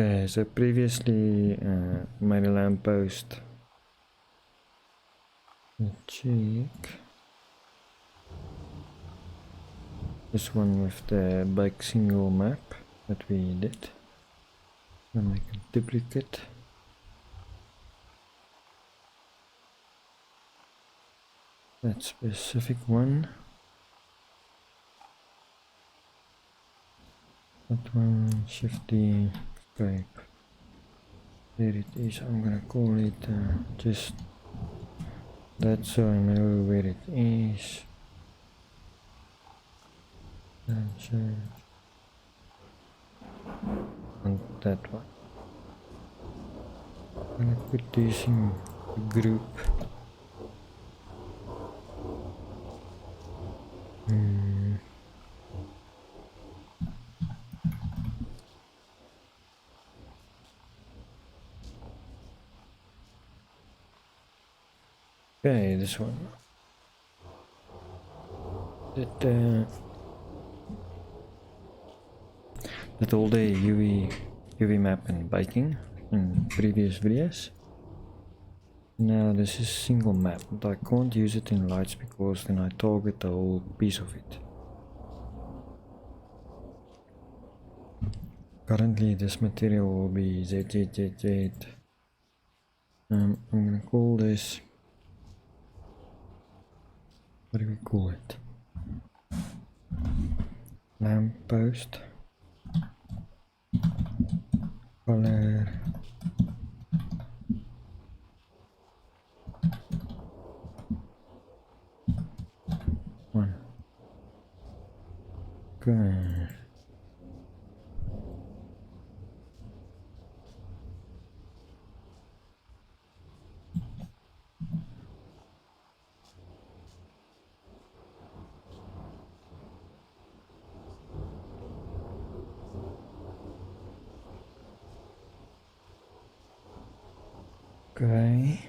Okay, so previously made a lamppost. Check this one with the bike single map that we did. Then make a duplicate. That specific one. That one, shift D, escape. There it is. I'm gonna call it just that so I know where it is. And that one. I'm gonna put this in the group. Okay, this one. That all the UV map and biking in previous videos. Now this is single map, but I can't use it in lights because then I target the whole piece of it. Currently this material will be ZZZZ. I'm gonna call this, what do we call it? Lamppost color one. Okay. Okay,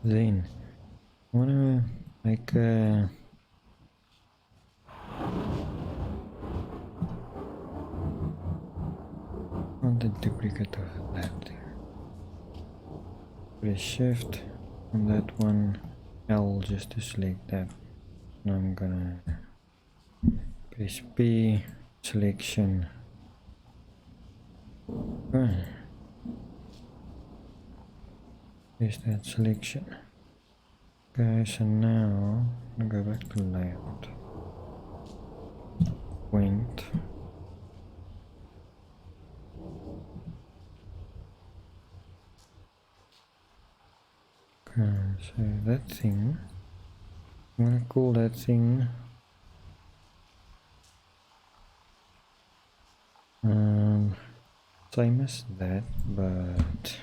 then I want to make a duplicate of that. Press shift on that one, L just to select that. And I'm gonna press P, selection. Okay. Is that selection? Okay, so now I'm gonna go back to layout. Point. Okay, so that thing, I'm gonna call that thing same as that, but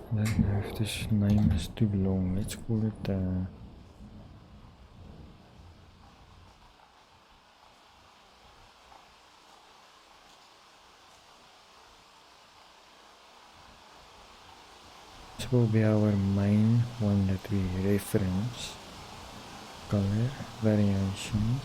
I don't know if this name is too long. Let's call it this will be our main one that we reference. Color variation.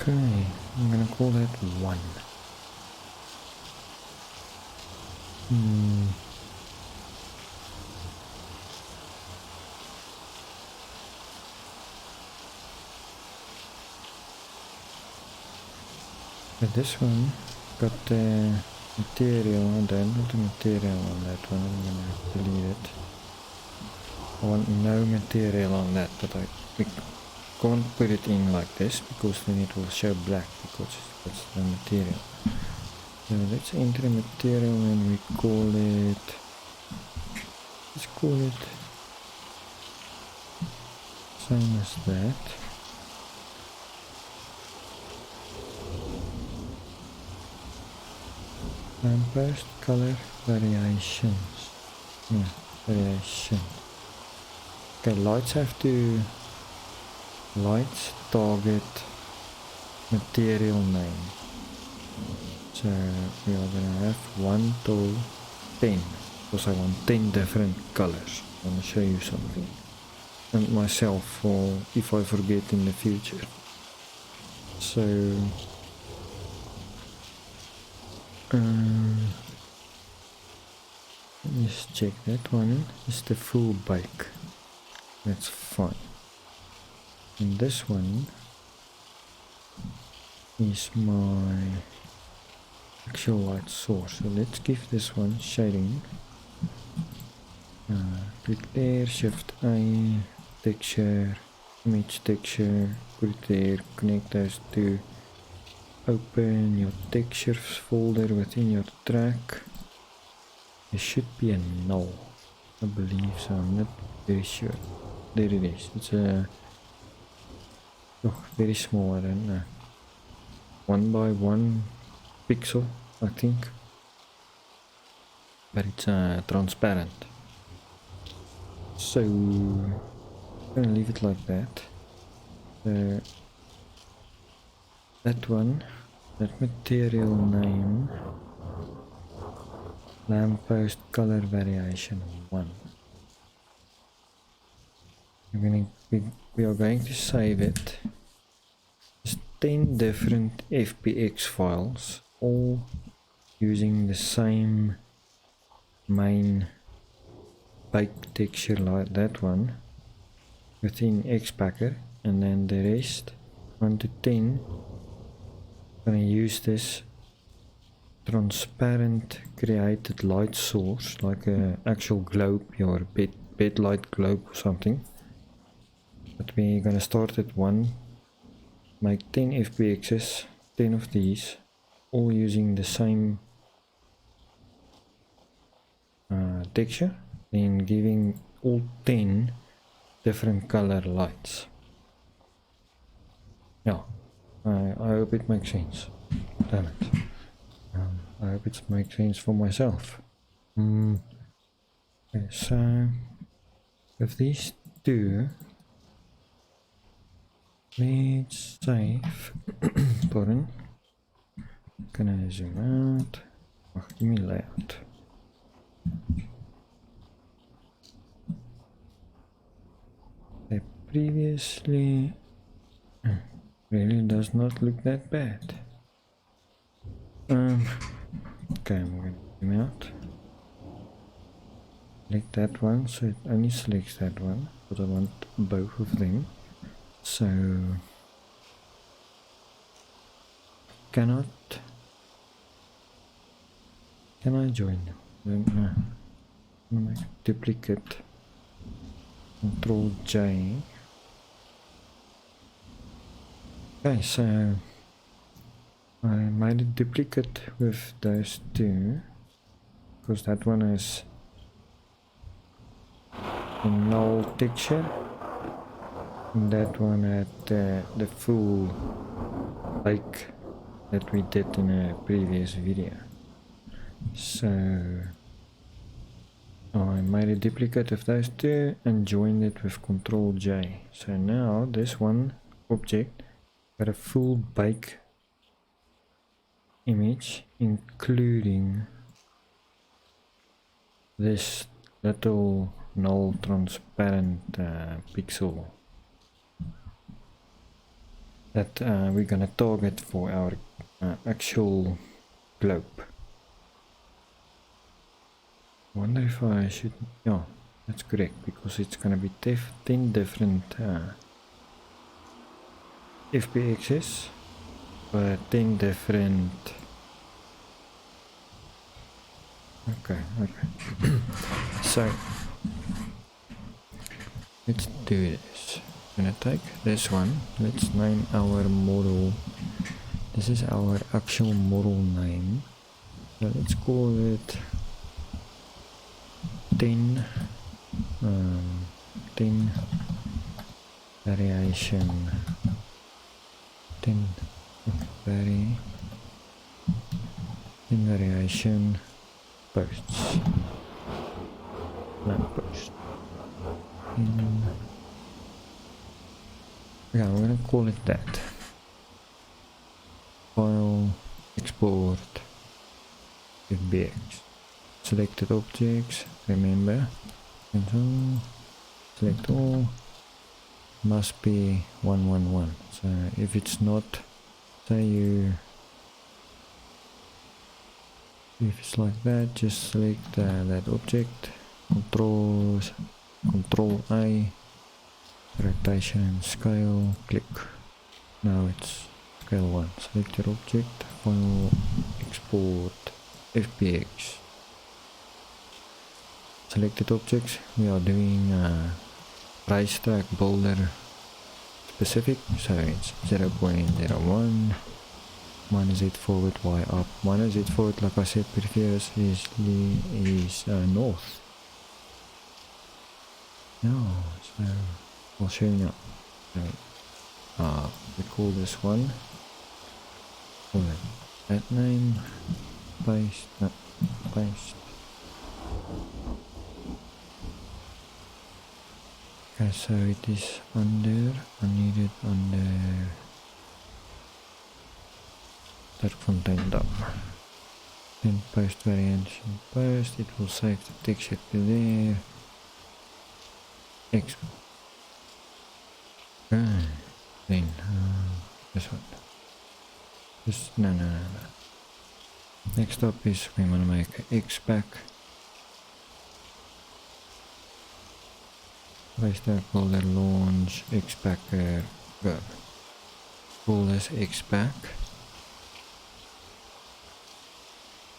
Okay, I'm gonna call that 1. But this one got the material, and then not the material on that one. I'm gonna delete it. I want no material on that, but we can't put it in like this because then it will show black because that's the material. So let's enter the material and we call it, let's call it same as that. Lamppost color variations. Yeah, variation. Okay, lights target material name. So we are gonna have 1 to 10, because I want 10 different colors. I want to show you something, and myself for if I forget in the future. So let's check that one. Is the full bike. That's fine. And this one is my actual light source. So let's give this one shading. Click there, Shift A, texture, image texture, put it there, connect those two. Open your textures folder within your track. There should be a null. I believe so, I'm not very sure. There it is. It's a very small, I don't know. 1 by 1 pixel, I think. But it's transparent. So I'm gonna leave it like that. That one, that material name, lamppost color variation 1. We are going to save it. There's 10 different FBX files, all using the same main bike texture like that one within Xpacker, and then the rest 1 to 10 gonna use this transparent created light source, like a actual globe, your bed light globe or something. But we're gonna start at 1, make 10 FBXs, 10 of these, all using the same texture, then giving all 10 different color lights. Yeah, I hope it makes sense. Damn it. I hope it makes sense for myself. Okay, so with these two, let's save. Pardon. Gonna zoom out. Oh, give me layout. Previously really does not look that bad. Okay, I'm going to zoom out. Select that one, so it only selects that one, but I want both of them. So can I join them? Then I'm gonna make a duplicate. Control J. Okay, so I made a duplicate with those two, because that one is a null texture, and that one had the full bike that we did in a previous video. So I made a duplicate of those two and joined it with Control J. So now this one object got a full bike image, including this little null transparent pixel that we're gonna target for our actual globe. I wonder if I should... yeah, that's correct, because it's gonna be 10 different FBXs, but 10 different... okay. So let's do this. I'm gonna take this one. Let's name our model. This is our actual model name. So let's call it 10 variation 10 variation posts, lamppost. Yeah, I'm gonna call it that. File, export, FBX. Selected objects, remember, control, select all, must be 111. So if it's not, say if it's like that, just select that object, Control A, rotation scale, click. Now it's scale 1. Select your object, file, export, FBX. Selected objects, we are doing racetrack boulder specific, so it's 0.01, minus Z forward, Y up. Minus Z forward, like I said previously, is north. No, so I'll show you now. So, we call this one, call it that name, paste, no, paste. Okay, so it is under, I need it under that content dump. Then post variants and post, it will save the texture to there. Export. Okay, then this one. This, no. Next up is we want to make an X-back. Racetrack folder launch X-backer go. Call this X-back.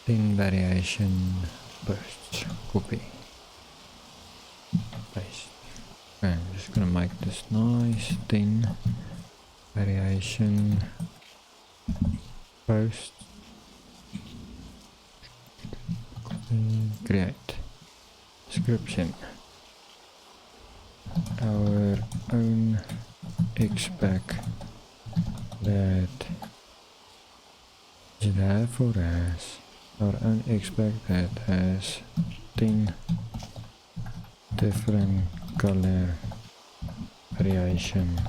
Thin variation bursts. Copy. Paste. Okay, I'm just gonna make this nice. Thin variation post. Create. Description. Our own X-back that is there for us. Our own X-back that has 10 different color variation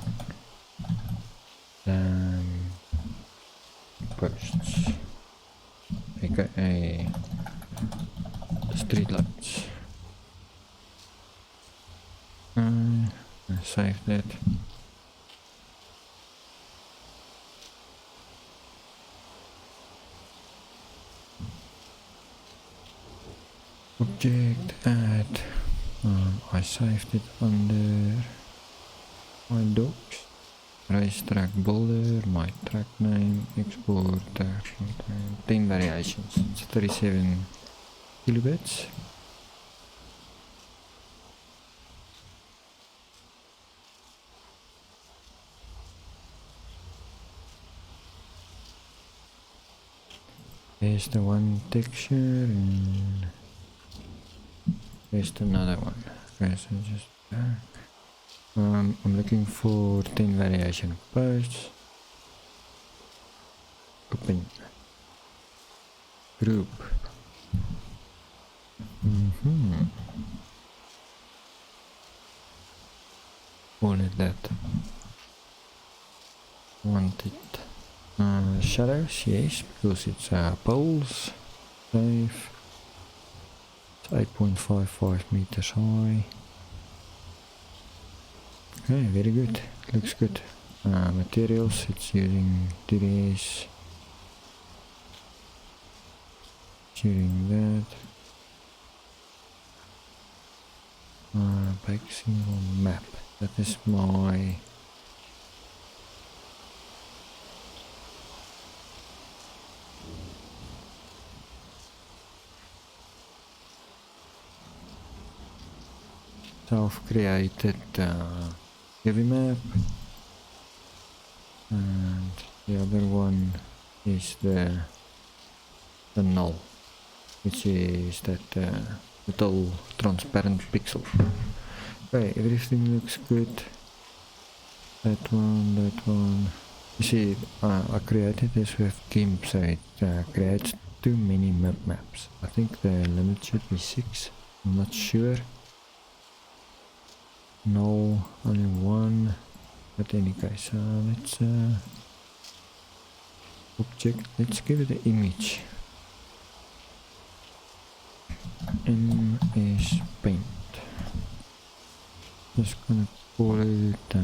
posts, aka streetlights. I save that. Object add. I saved it under my docs. Racetrack boulder, my track name, export, 10 variations. It's 37 kilobits. There's the one texture and there's another one. Okay, so just back. I'm looking for 10 variation posts. Open. Group. Call it that. Want it. Shadows, yes, because it's poles. Save. It's 8.55 meters high. Okay, very good. Looks good. Materials, it's using 2DS. Using that. Bike single map. That is my self-created heavy map, and the other one is the null, which is that little transparent pixel. Okay, everything looks good. That one. You see, I created this with GIMP, so it creates too many maps. I think the limit should be 6. I'm not sure. No, only one. But any case, let's object. Let's give it an image. MS Paint. Just gonna call it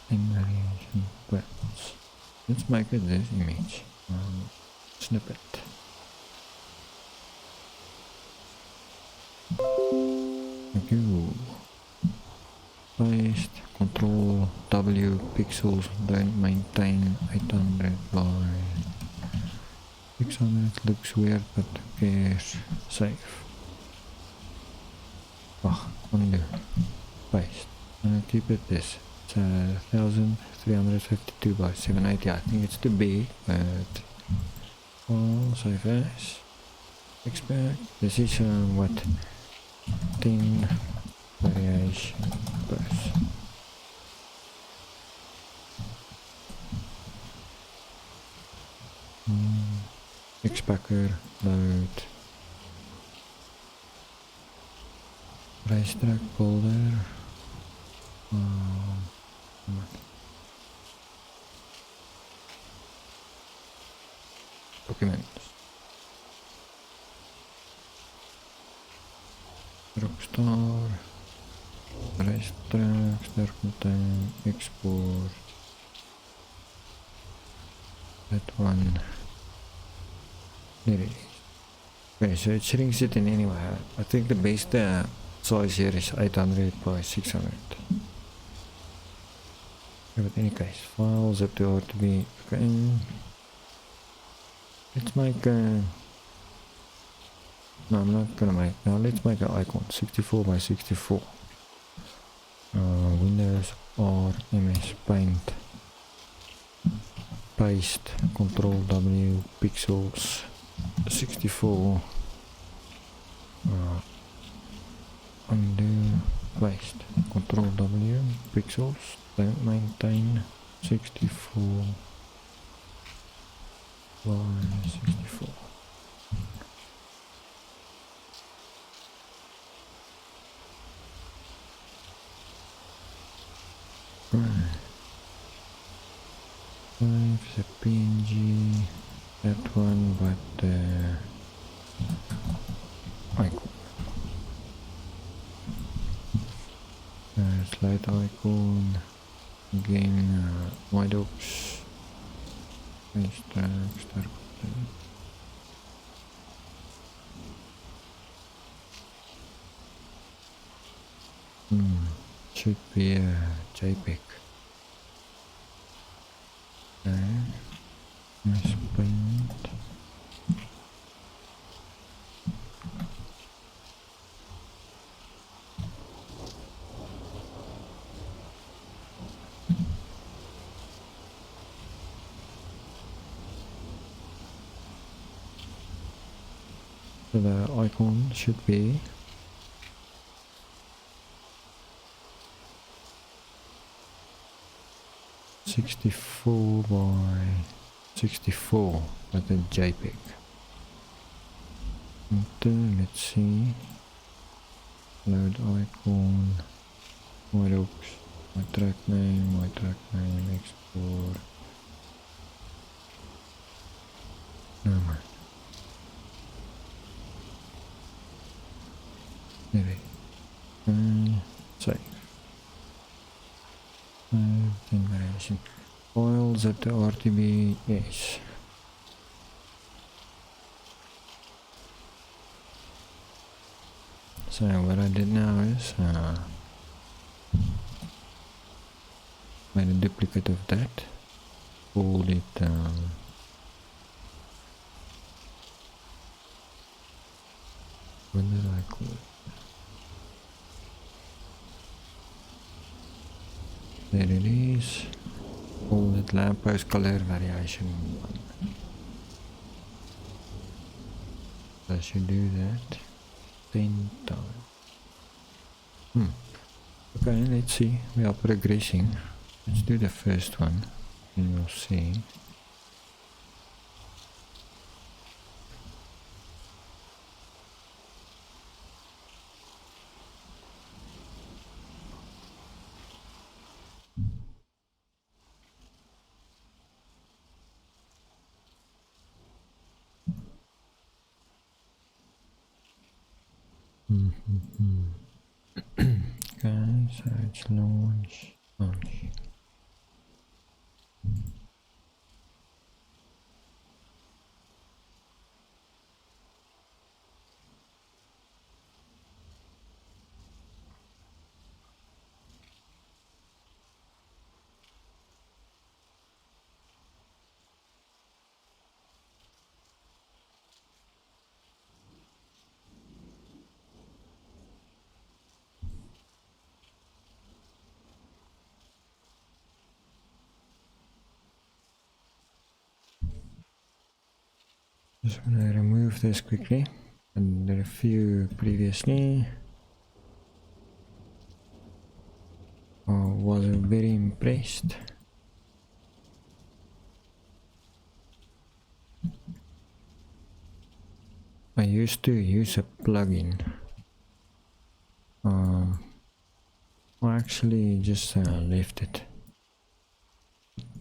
variation buttons. Let's make it this image. Snippet. Thank you. Paste, Control W, pixels, don't maintain 800 by 600. Looks weird, but who cares? Save. Undo. Paste. I'm gonna keep it this. It's 1352 by 780. I think it's too big, but well, save as. Expect. This is what 10 variation bus. Xpacker load. Racetrack folder. Documents. Rockstar. Racetrack. Start contain. Export. That one. There it is. Okay, so it shrinks it in anyway. I think the best size here is 800 by 600. Okay, but in any case, files up to RTB. Okay. Let's make a... No, I'm not gonna make... Now let's make an icon. 64 by 64. Windows R MS Paint. Paste. Control W. Pixels. 64. Undo. Paste. Control W. Pixels. Don't maintain. 64 by 64. It's a PNG, that one, but icon. Slide icon, again, white oaks, start. Should be a JPEG. Nice paint. So the icon should be 64 by 64 with a JPEG. And then let's see. Load icon. White oaks. My track name. Export. No man. There it is. Save. Variation. Files at the RTB, yes. So what I did now is made a duplicate of that, called it what did I call it? There it is. Call it lamppost color variation 1. I should do that 10 times. Okay, let's see. We are progressing. Let's do the first one and you'll see. Okay, so it's launch. Just want to remove this quickly. And there are a few previously. Was very impressed. I used to use a plugin. I actually just left it.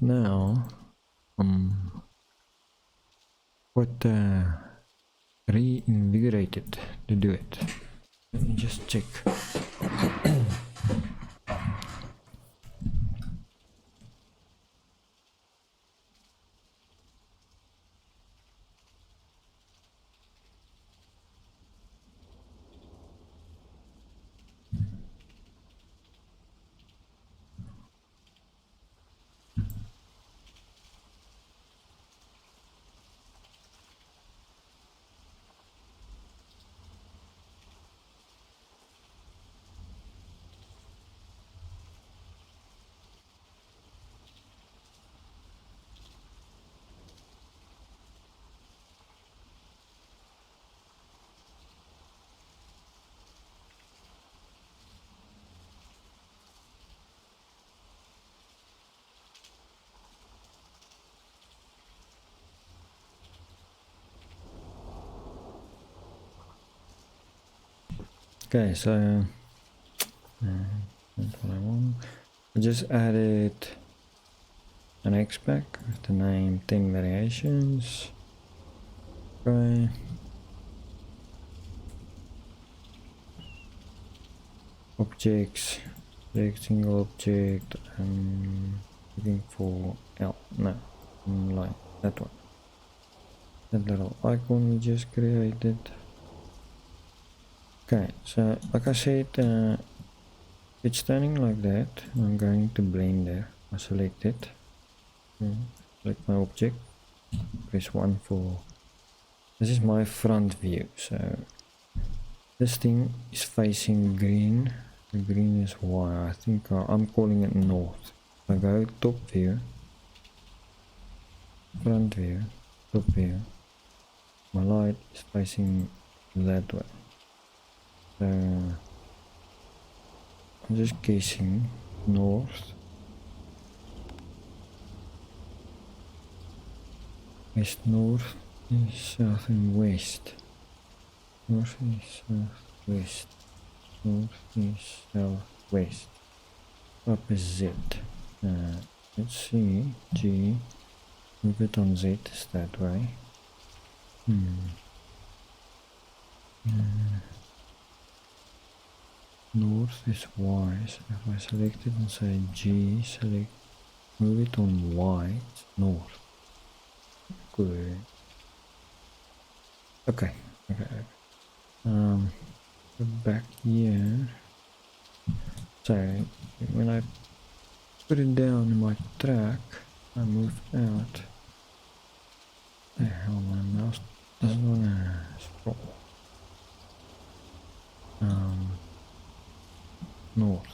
Now, quite reinvigorated to do it. Let me just check. Okay, so that's what I want. I just added an XPack with the name 10 variations. Okay. Objects, select single object. I'm looking for line, that one. That little icon we just created. Okay, so like I said, it's turning like that. I'm going to Blender. I select it. Select my object. Press 1 for. This is my front view. So this thing is facing green. The green is Y. I think I'm calling it north. I go top view, front view, top view. My light is facing that way. So I'm just guessing north. West, north, east, south, and west. North, east, south, west. North, east, south, west. Up is Z. Let's see. G. Move it on Z is that way. North is Y. So if I select it and say G, select, move it on Y, it's north. Good. Okay. Go back here. So when I put it down in my track, I move out. The hell, my mouse doesn't wanna scroll. North,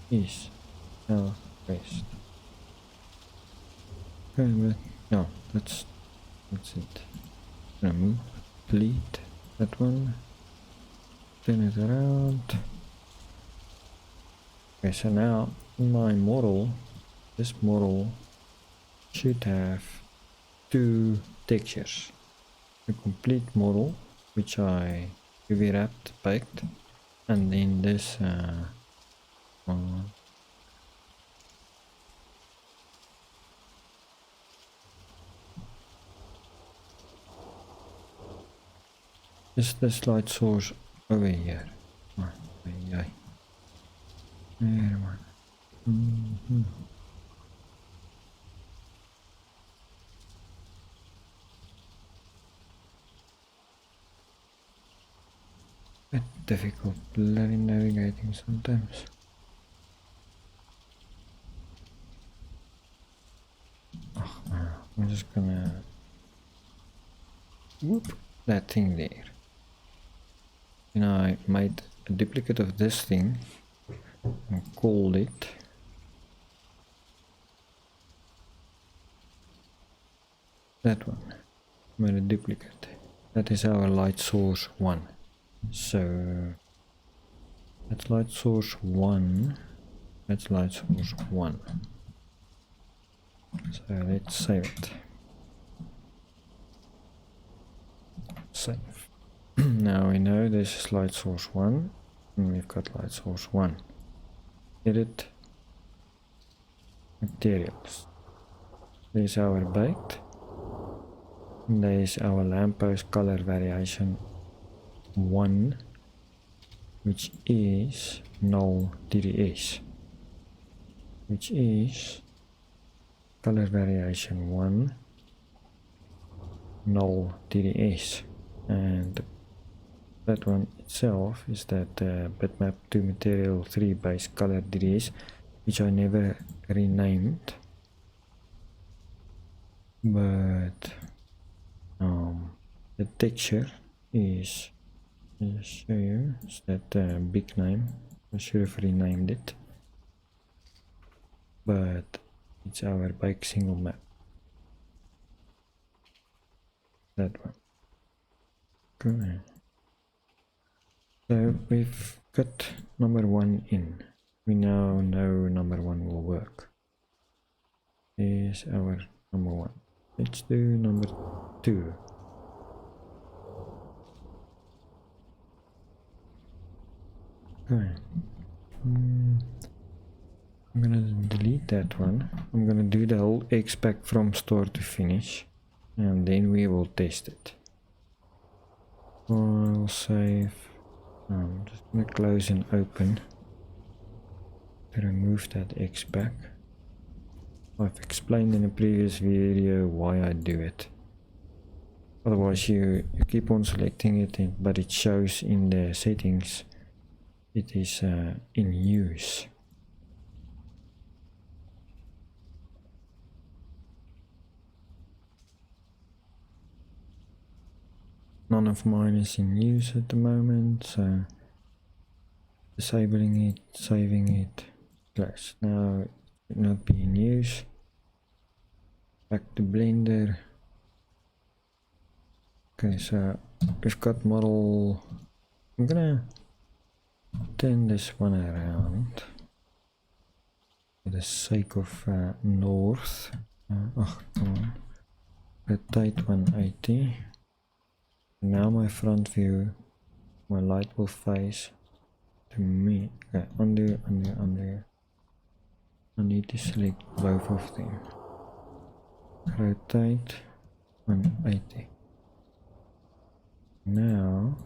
east, south, west. Okay, but no, that's it. Gonna move, delete that one, turn it around. Okay, so now my model, this model should have two textures. A complete model, which I UV wrapped, baked, and then this this light source over here. Ai. Here, man. Bit difficult bloody navigating sometimes. I'm just gonna whoop that thing there. And I made a duplicate of this thing and called it that one. Made a duplicate. That is our light source 1. So that's light source 1. That's light source 1. So let's save it. Save. Now we know this is light source 1 and we've got light source 1. Edit materials. There's our baked. There's our lamppost color variation 1, which is null TDS, which is color variation 1 null TDS, and that one itself is that bitmap to material 3 base color TDS, which I never renamed, but the texture is, I'll show you, it's that big name. I should have renamed it, but it's our bike single map, that one. Okay, so we've got number 1 in. We now know number 1 will work. Here's our number 1. Let's do number 2. Okay. I'm gonna delete that one. I'm gonna do the whole expect from start to finish, and then we will test it. File, save. I'm just gonna close and open to remove that expect. I've explained in a previous video why I do it. Otherwise you keep on selecting it, but it shows in the settings it is in use. None of mine is in use at the moment, so disabling it, saving it, close. Now it should not be in use. Back to Blender. Okay, so we've got model. I'm gonna turn this one around for the sake of north. Oh, come on. Rotate 180. Now my front view, my light will face to me. Okay, undo. I need to select both of them. Rotate 180. Now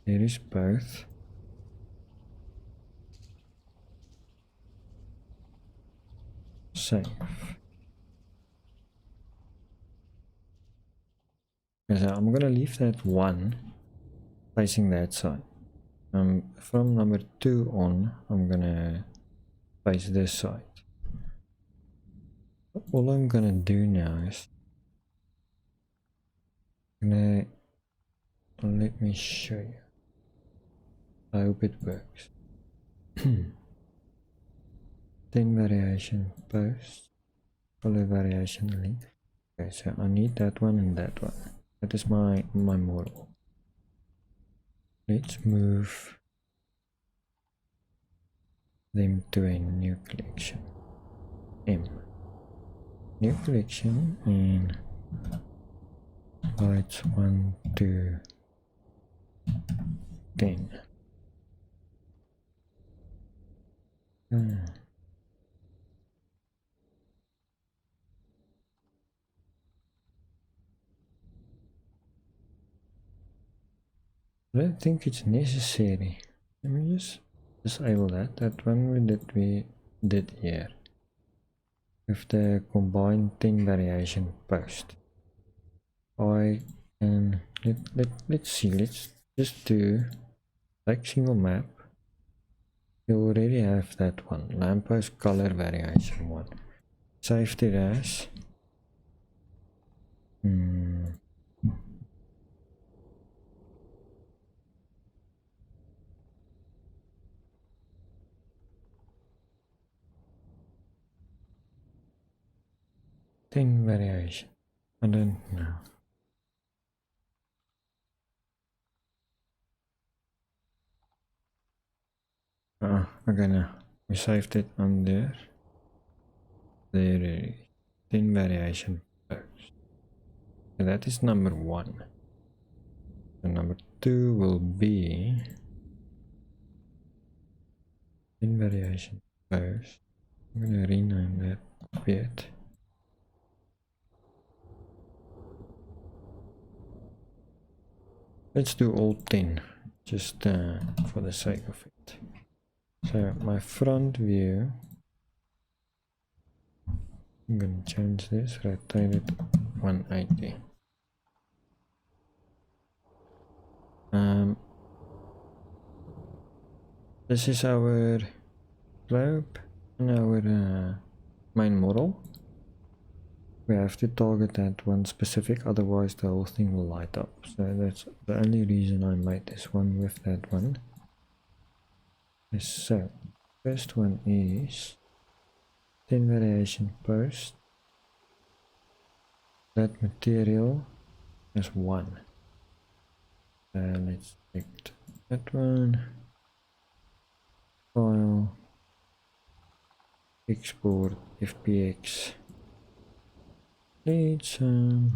there is both. Save. So I'm gonna leave that one facing that side. From number 2 on, I'm gonna face this side. All I'm gonna do now is let me show you. I hope it works. 10 variation post, color variation link. Okay, so I need that one and that one. That is my model. Let's move them to a new collection. M. New collection and lights 1 to 10. I don't think it's necessary. Let me just disable that. That one we did here with the combined 10 variation post. I can let's see. Let's just do like single map. You already have that one, lamppost color variation one. Safety dash. 10 variation. I don't know. Okay, now we saved it on there. There it is. 10 variation post. So that is number 1. So number 2 will be 10 variation post. I'm gonna rename that bit. Let's do all 10, just for the sake of it. So my front view, I'm gonna change this, rotate it 180. This is our globe and our main model. We have to target that one specific, otherwise the whole thing will light up. So that's the only reason I made this one with that one. So first one is 10 variation post. That material is 1. Let's select that one. File, export FBX. Let's do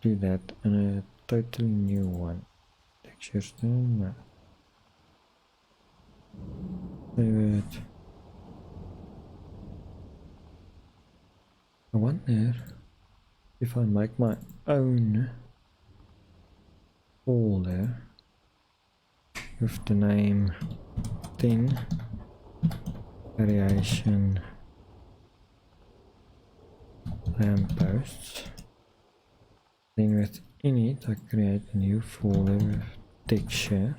that in a totally new one. Textures no. Save it. I wonder if I make my own folder with the name 10 variation lampposts. Then within it I create a new folder with texture.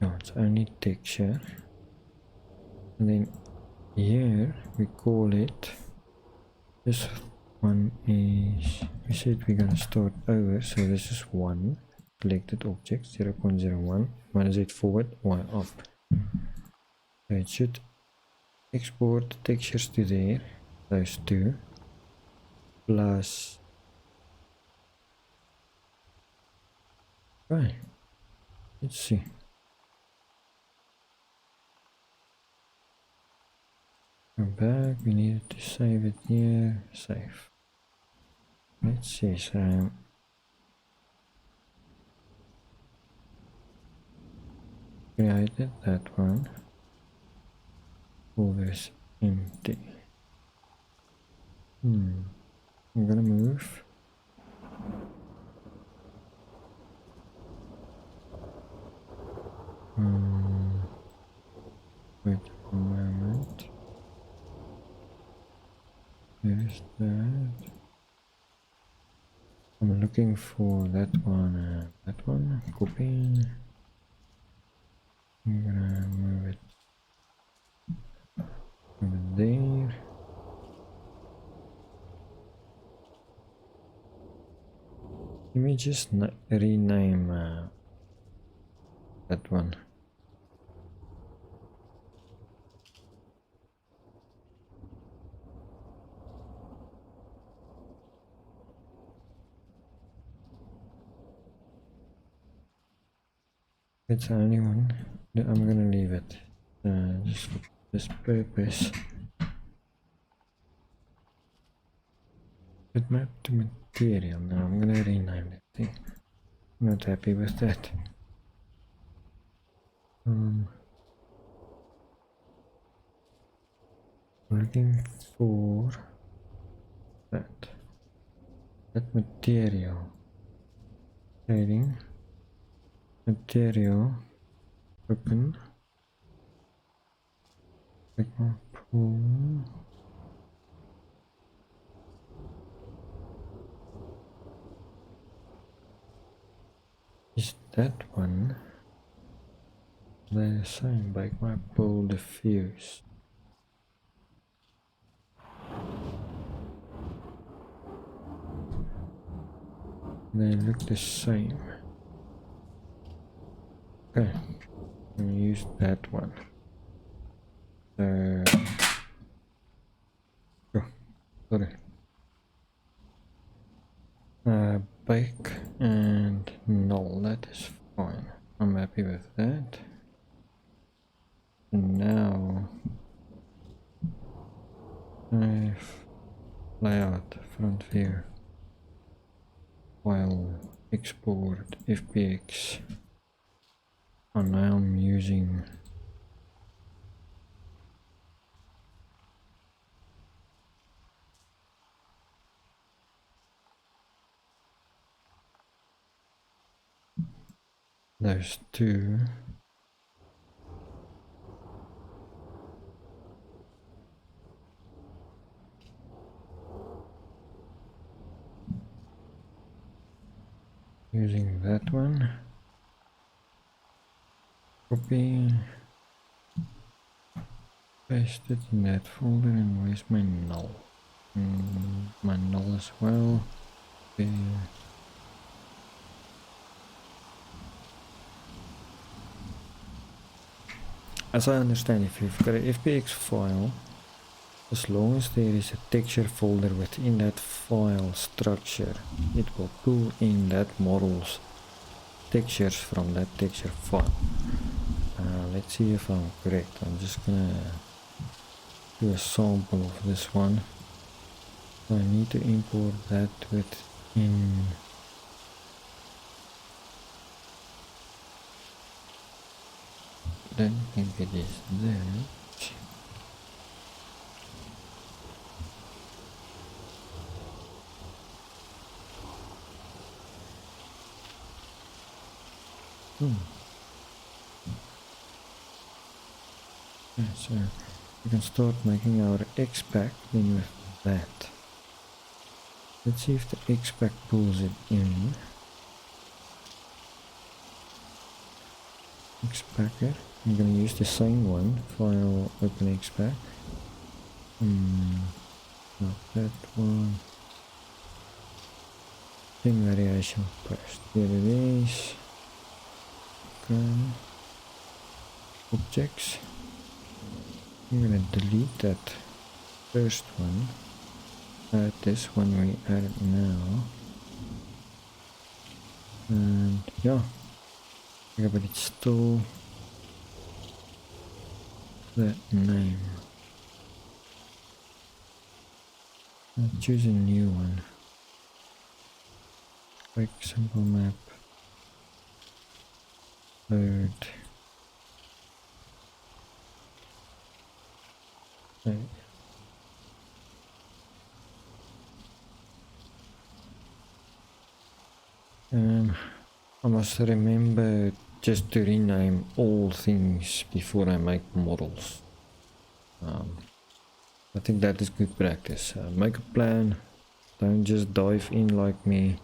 No, it's only texture. And then here we call it, this one is, we said we're gonna start over, so this is 1 selected object 0.01. One is it forward, one up. So it should export the textures to there, those two, plus right. Let's see. Go back, we needed to save it here, save. Let's see, so created that one, folder is empty. I'm gonna move. Wait a moment. There's that. I'm looking for that one, copy. I'm gonna move it over there. Let me just rename that one. It's the only one. I'm gonna leave it just for this purpose. It mapped to material. Now I'm gonna rename that thing. I'm not happy with that. Looking for that material. Trading. Material. Open. Sigma pool. Is that one the same? Bake my pool diffuse. They look the same. Okay, I'm gonna use that one. Oh, sorry. Bake and null, that is fine. I'm happy with that. And now layout, front view, file, export, FBX. And now I'm using those two. Using that one. Copy. Paste it in that folder, and where's my null? My null as well. Okay. As I understand, if you've got an FBX file, as long as there is a texture folder within that file structure, it will pull in that model's textures from that texture file. Let's see if I'm correct. I'm just gonna do a sample of this one. So I need to import that within don't think it is there. Okay, so we can start making our X-Pack then with that. Let's see if the X-Pack pulls it in. X-Packer. I'm gonna use the same one. File, open X-Pack. Not that one. Thing variation post. Here it is. Okay. Objects. I'm gonna delete that first one. Add this one we add it now. And yeah. Yeah, but it's still that name. I'll choose a new one. Quick simple map. Load. Okay. I must remember just to rename all things before I make models. I think that is good practice. Make a plan, don't just dive in like me.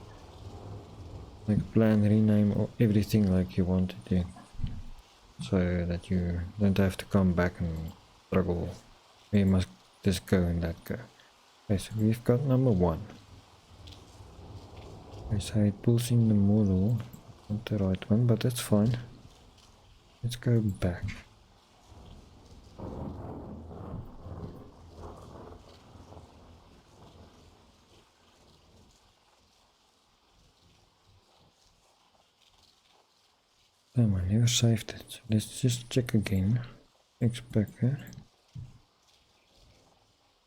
Make a plan, rename everything like you want to do, so that you don't have to come back and struggle. We must just go and that go. Okay, so we've got number one. Okay, so it pulls in the model, not the right one, but that's fine. Let's go back. Damn, I never saved it. So let's just check again. X-Packer.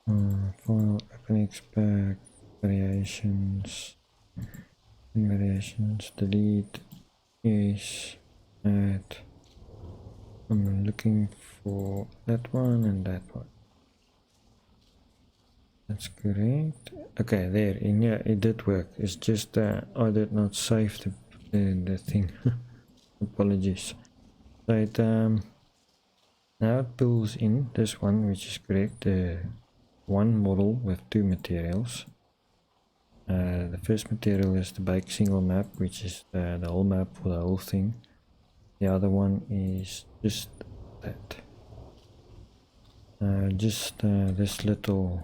File, open X-Pack, variations, delete, yes, add. I'm looking for that one and that one. That's correct. Okay, there, in here it did work. It's just I did not save the thing. Apologies. So it now it pulls in this one, which is correct. One model with two materials. The first material is the bake single map, which is the whole map for the whole thing. The other one is just that. Just this little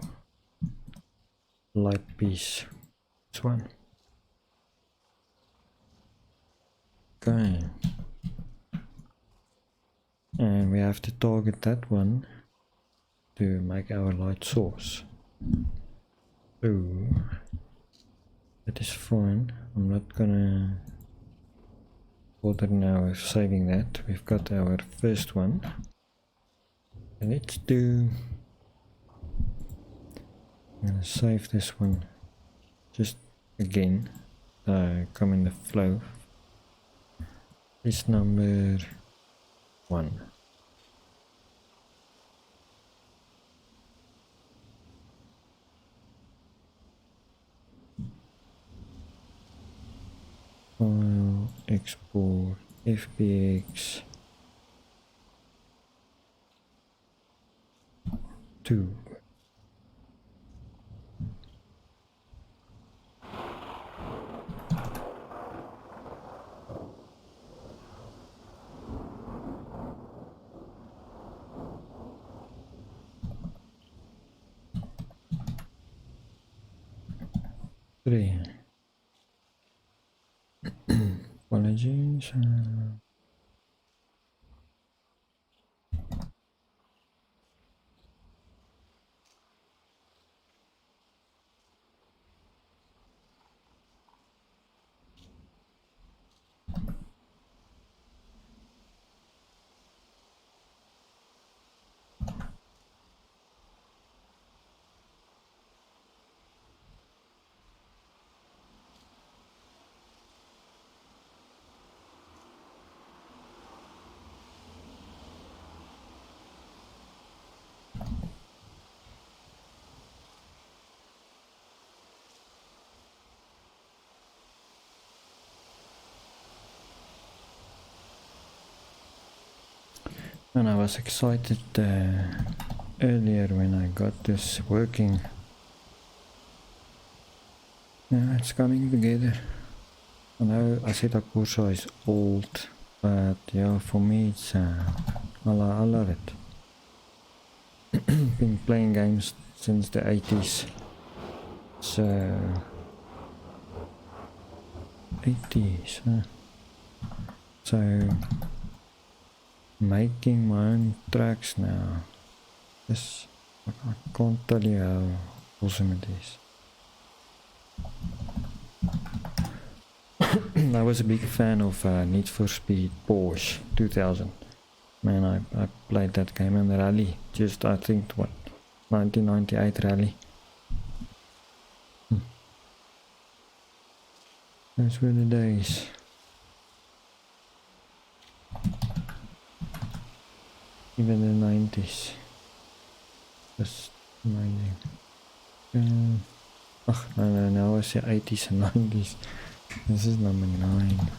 light piece. This one. Okay. And we have to target that one to make our light source. So that is fine. I'm not gonna bother now with saving that. We've got our first one. And let's do. I'm gonna save this one just again. Come in the flow. It's number 1. File, export, FBX 2. Apologies. And I was excited earlier when I got this working. Yeah, it's coming together. I know Assetto Corsa is old, but yeah, for me it's I love it. Been playing games since the 80s. So 80s, huh? So making my own tracks now. Yes, I can't tell you how awesome it is. I was a big fan of Need for Speed Porsche 2000. Man, I played that game in the rally. Just I think what 1998 rally. Those were the days. Even the 90s. Just amazing. No, I say 80s and 90s. This is number 9.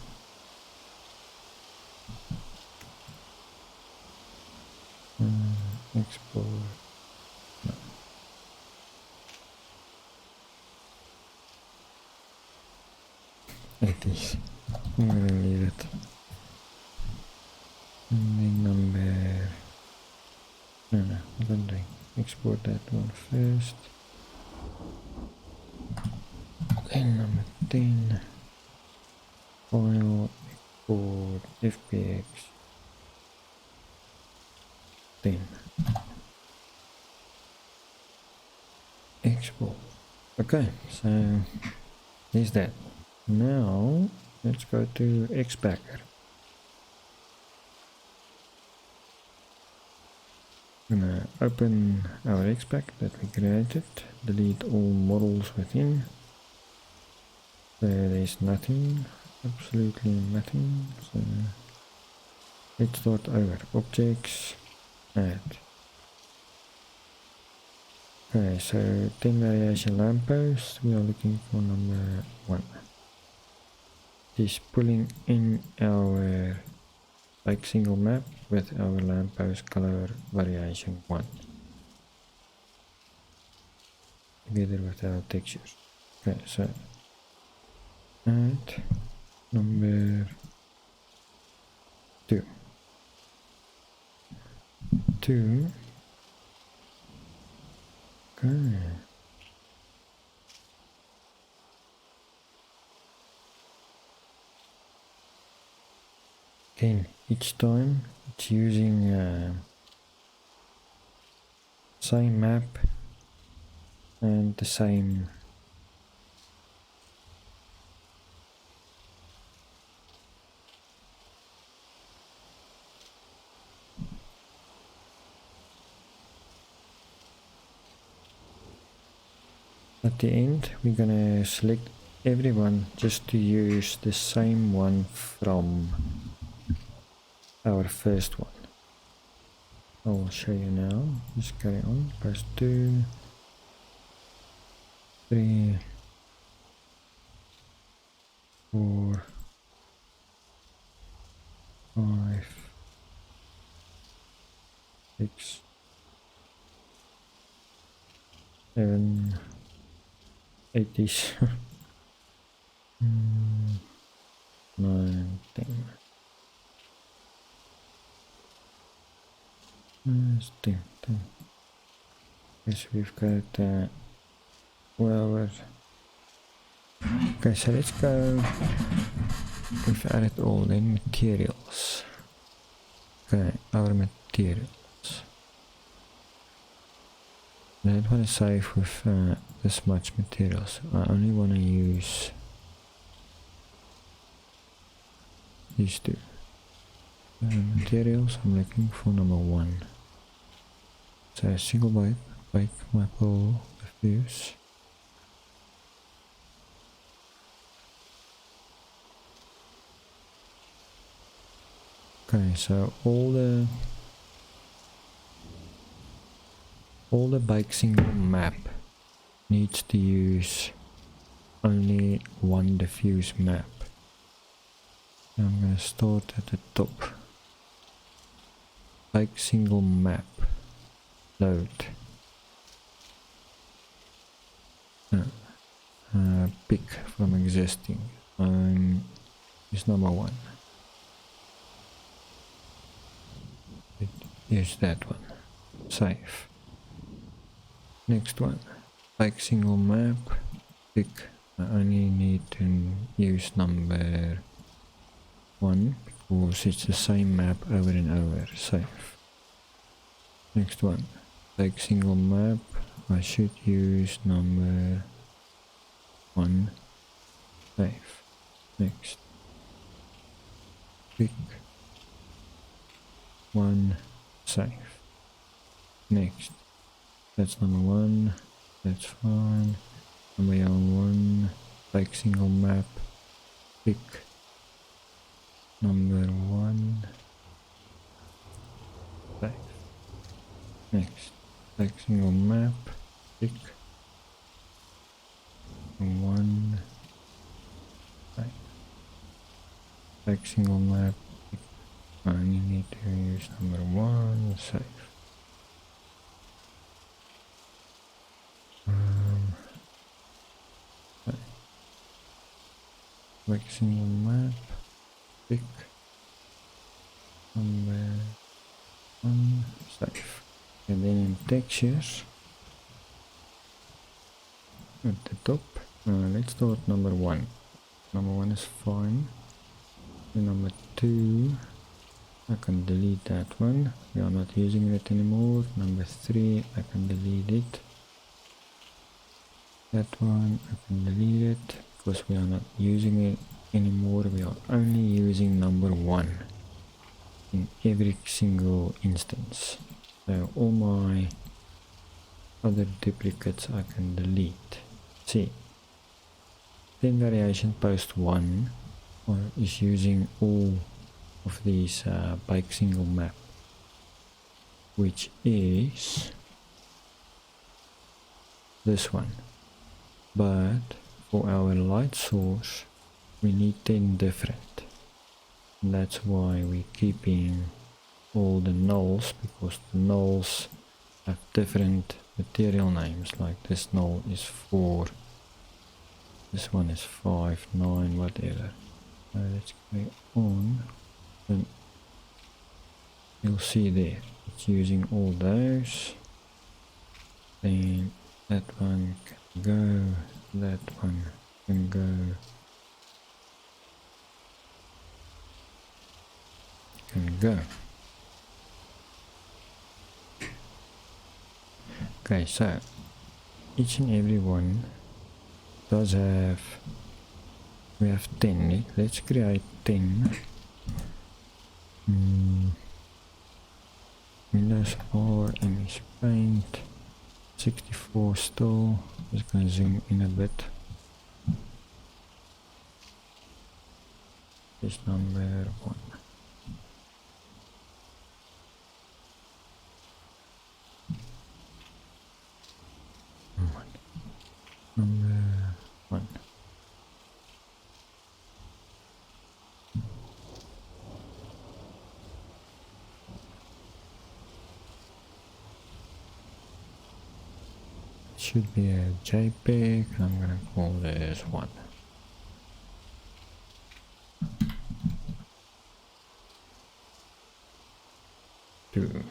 Export. No. It is. I'm gonna leave it. And then number. No, I'm gonna export that one first. Then number 10. File, export, FBX 10. Export. Okay, so there's that. Now let's go to Xpacker. I'm gonna open our Xpack that we created, delete all models within. There's nothing, absolutely nothing. So let's start over. Objects, add. Okay, so 10 variation lamppost, we are looking for number 1. is pulling in our like single map with our lamppost color variation 1 together with our textures. Okay, so add number 2. Okay. Again, each time it's using same map and the same at the end. We're gonna select everyone just to use the same one from our first one. I will show you now. Just carry on. Press 2, 3, 4, 5, 6, 7, 8 is 9, 10. Yes, 10. Yes, we've got well, okay, so let's go. We've added all then materials. Okay, our materials. I don't want to save with this much materials. I only want to use these two. Materials, I'm looking for number 1. So single bike maple diffuse. Okay, so all the bike single map needs to use only one diffuse map. So I'm gonna start at the top. Bike single map load. Pick from existing. Is number 1. Use that one. Save. Next one. Bike single map. Pick. I only need to use number 1 because it's the same map over and over. Save. Next one. Bike single map. I should use number 1. Save. Next. Pick 1. Save. Next. That's number 1. That's fine. Number 1. Bike single map. Pick number 1. Save. Next. Bike single map. Pick 1. Save. Bike single map. I only need to use number 1. Save. Bike single map. Pick number 1. Save. And then in textures at the top, let's start number 1. Number 1 is fine. And number 2, I can delete that one. We are not using it anymore. Number 3, I can delete it. That one, I can delete it because we are not using it anymore. We are only using number 1 in every single instance. So all my other duplicates I can delete. See, then variation post 1 is using all of these bike single map, which is this one. But for our light source we need 10 different. And that's why we keeping all the nulls, because the nulls have different material names. Like this null is 4, this one is 5, 9, whatever. Let's go on, and you'll see there it's using all those. Then that one can go, that one can go, can go. Okay, so each and every one does have, we have 10. Let's create 10. Windows R, MS Paint, 64 still. Just gonna zoom in a bit. This number 1. Number 1. Should be a JPEG. I'm gonna call this 1. Two.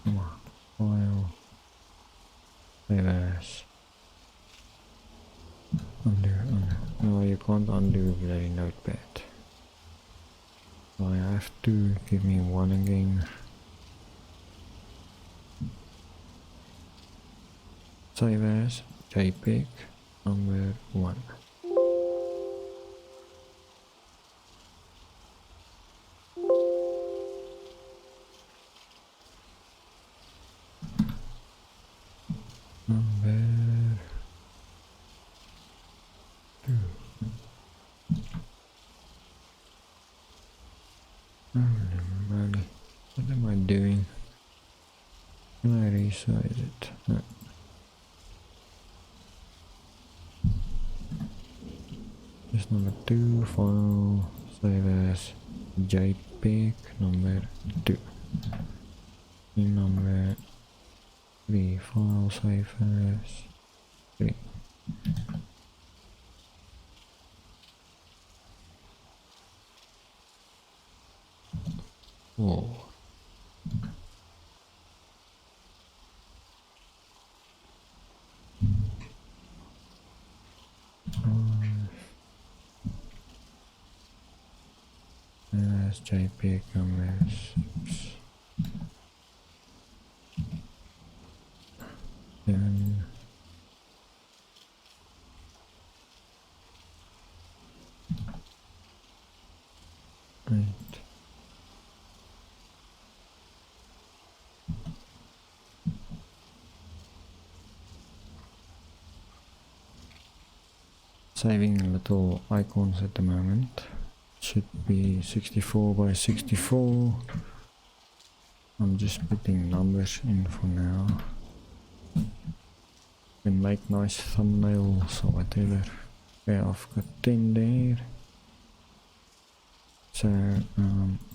Come on, file, save as, undo. No, you can't undo bloody notepad. So I have to give me 1 again. Save as, JPEG, number 1. Number 2. Really, what am I doing? Can I resize it? No. This number 2, file, save as, JPEG, number 2. Number 3, file, save as, 3. Oh. As JPEG numbers. 7. 8. Saving little icons at the moment. Should be 64 by 64. I'm just putting numbers in for now. Can make nice thumbnails or whatever. Okay, I've got 10 there. So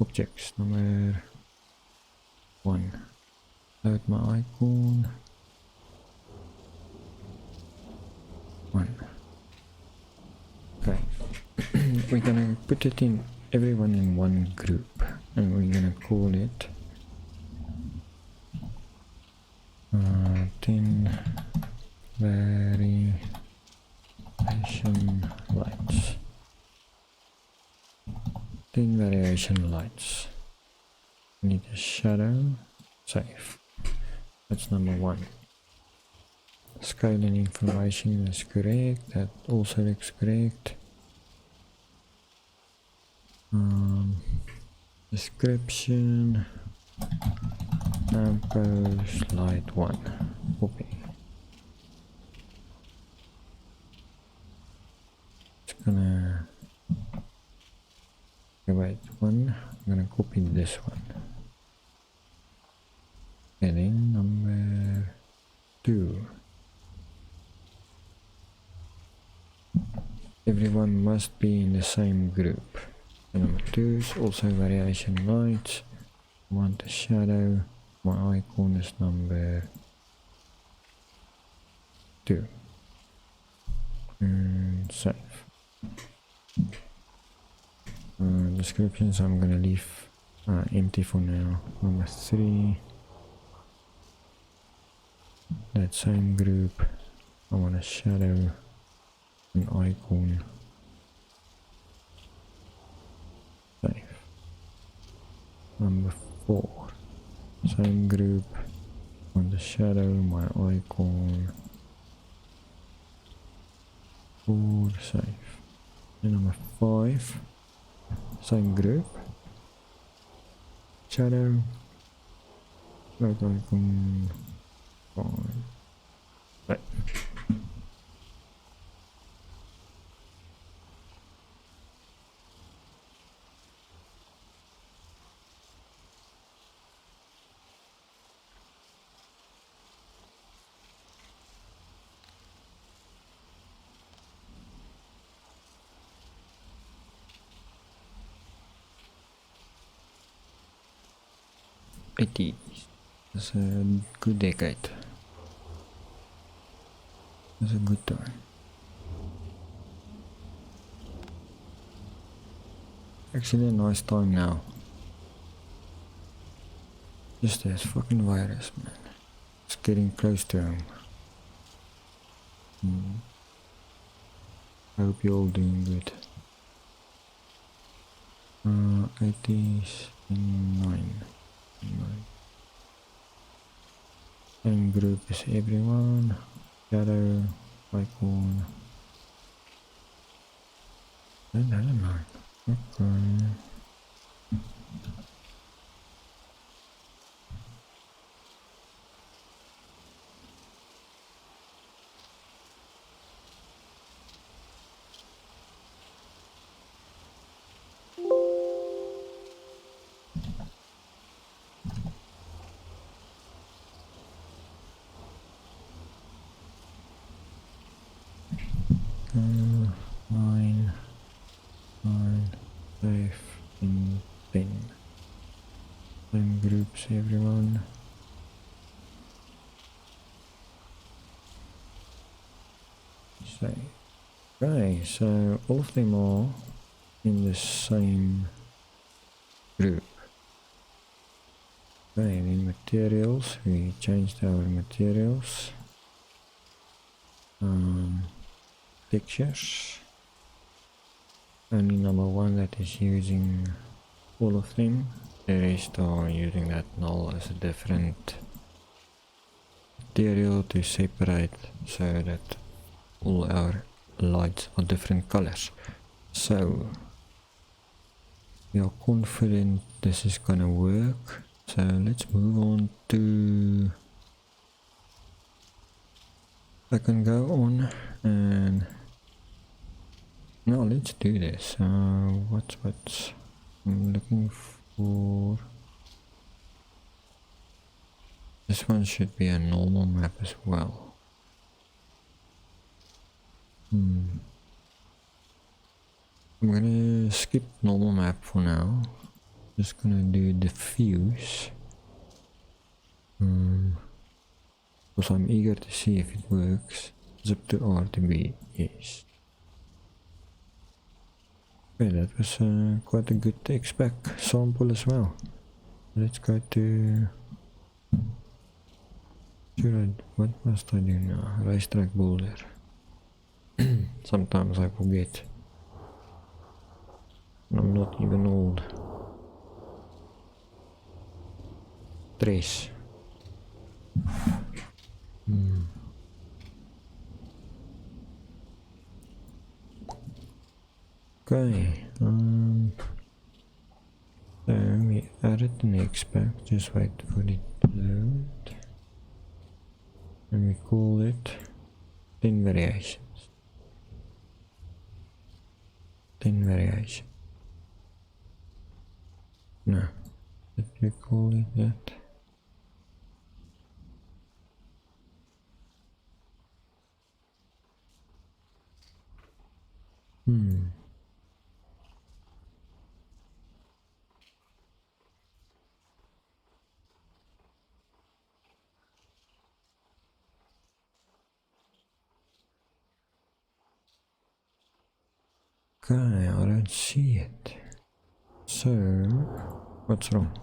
objects number 1. Load my icon. 1. Okay. We're gonna put it in everyone in one group, and we're gonna call it 10 variation lights. 10 variation lights. Need a shadow. Save. That's number 1. Scaling information is correct. That also looks correct. Description. Lamppost light 1. Copy. It's gonna. Okay, wait, 1. I'm gonna copy this one. Heading number everyone must be in the same group. And number 2 is also variation lights. I want a shadow. My icon is number 2. And save. Descriptions I'm gonna leave empty for now. Number 3. That same group. I want a shadow, an icon. Save. Number 4. Same group. On the shadow, my icon. 4. Save. And number 5. Same group. Shadow. Like icon. 5. Right. '80s. That's a good decade. That's a good time. Actually a nice time now. Just that fucking virus, man. It's getting close to home. I hope you're all doing good. 80s and 9. Same group is everyone. Shadow, icon. And I don't know. Okay. Nine, save, and 10. Same groups, everyone. Save. Okay, so all of them are in the same group. Okay, then materials, we changed our materials. Textures. Only number 1 that is using all of them. The rest are using that null as a different material to separate so that all our lights are different colors. So we are confident this is gonna work. So let's move on to, I can go on and no, let's do this. What's I'm looking for? This one should be a normal map as well. I'm gonna skip normal map for now. Just gonna do diffuse. Because I'm eager to see if it works. Zip to RTB, yes. Okay, that was quite a good X-Pack sample as well. Let's go to... what must I do now? Racetrack boulder. Sometimes I forget. I'm not even old. Trace. Okay, so we added the next pack, just wait for it to load. And we call it 10 variations. 10 variations. No, did we call it that? Okay, I don't see it. So, what's wrong?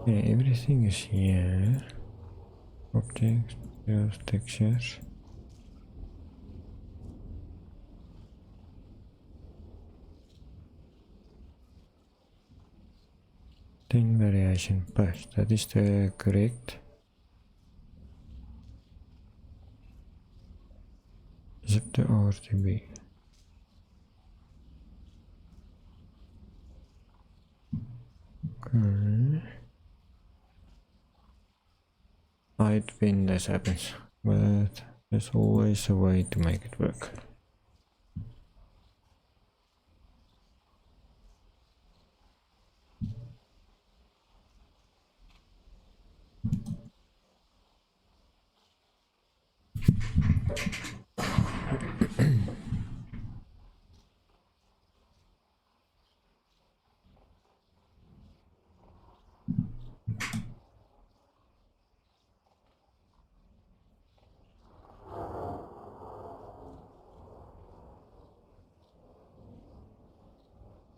Yeah, everything is here. Objects, videos, textures. Then variation post. That is the correct. Zip to RTB. Okay. I hate when this happens, but there's always a way to make it work.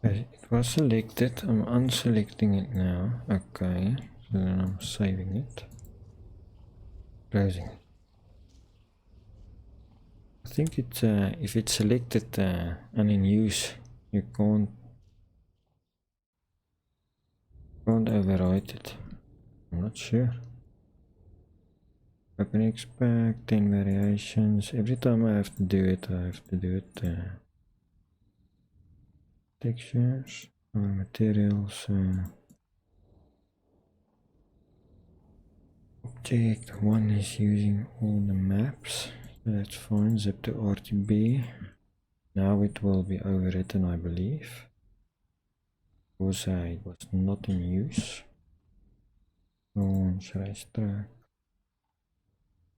Okay, it was selected. I'm unselecting it now. Okay, so then I'm saving it. Closing it. I think it's if it's selected and in use, you can't overwrite it. I'm not sure. Open expect 10 variations. Every time I have to do it, textures or materials. Object 1 is using all the maps, so that's fine. Zip to RTB. Now it will be overwritten, I believe, because it was not in use. Launch racetrack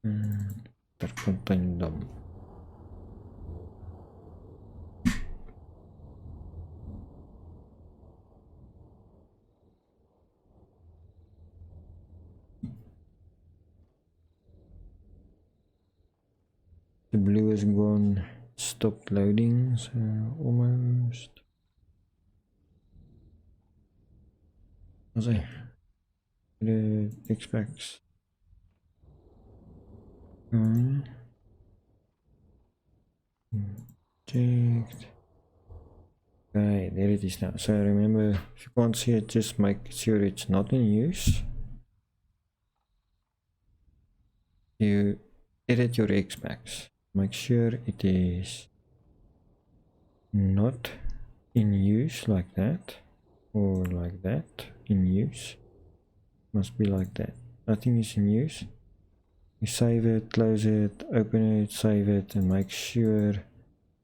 and contain them. The blue is gone, stopped loading, so almost. Was I? The expects. Checked. Okay, there it is now. So remember, if you can't see it, just make sure it's not in use. You edit your Xmax. Make sure it is not in use like that, or like that. In use must be like that. Nothing is in use. You save it, close it, open it, save it, and make sure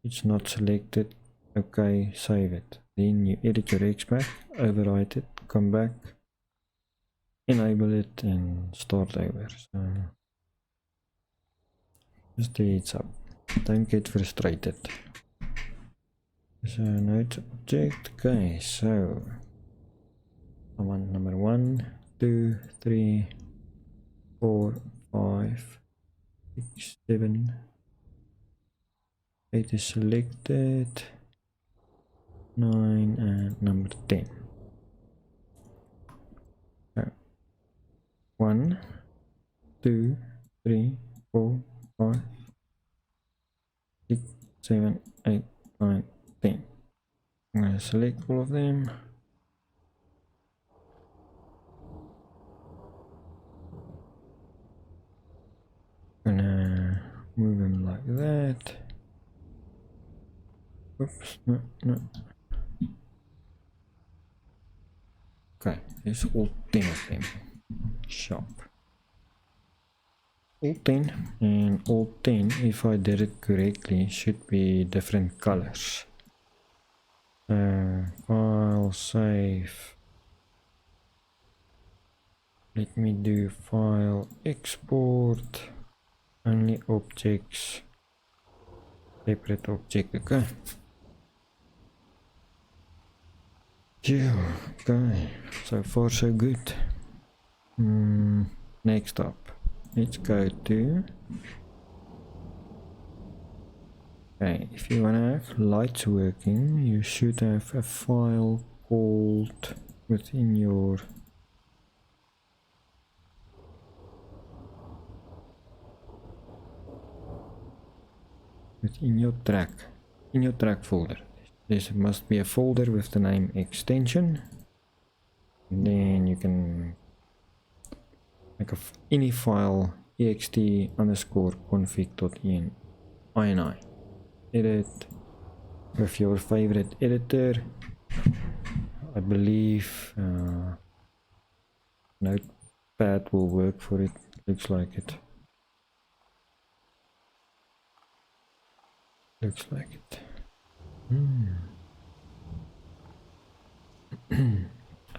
it's not selected. Okay, save it. Then you edit your Xmax, overwrite it, come back, enable it, and start over. So just a heads up. Don't get frustrated. So now it's object. Okay, so I want number 1, 2, 3, 4, 5, 6, 7, 8 is selected, 9 and number 10. So 1, 2, 3, 4, 5, 6, 7, 8, 9, 10. I'm going to select all of them. I'm gonna move them like that. Oops, no. Okay, there's all 10 of them. Sharp. Alt 10 and Alt 10, if I did it correctly, should be different colors. File save. Let me do file export, only objects, separate object. Okay. Yeah, okay, so far so good. Next up, let's go to, okay, if you want to have lights working, you should have a file called within your track, in your track folder. There must be a folder with the name extension, and then you can make any file ext underscore config.ini. Edit with your favorite editor. I believe Notepad will work for it. Looks like it. Looks like it.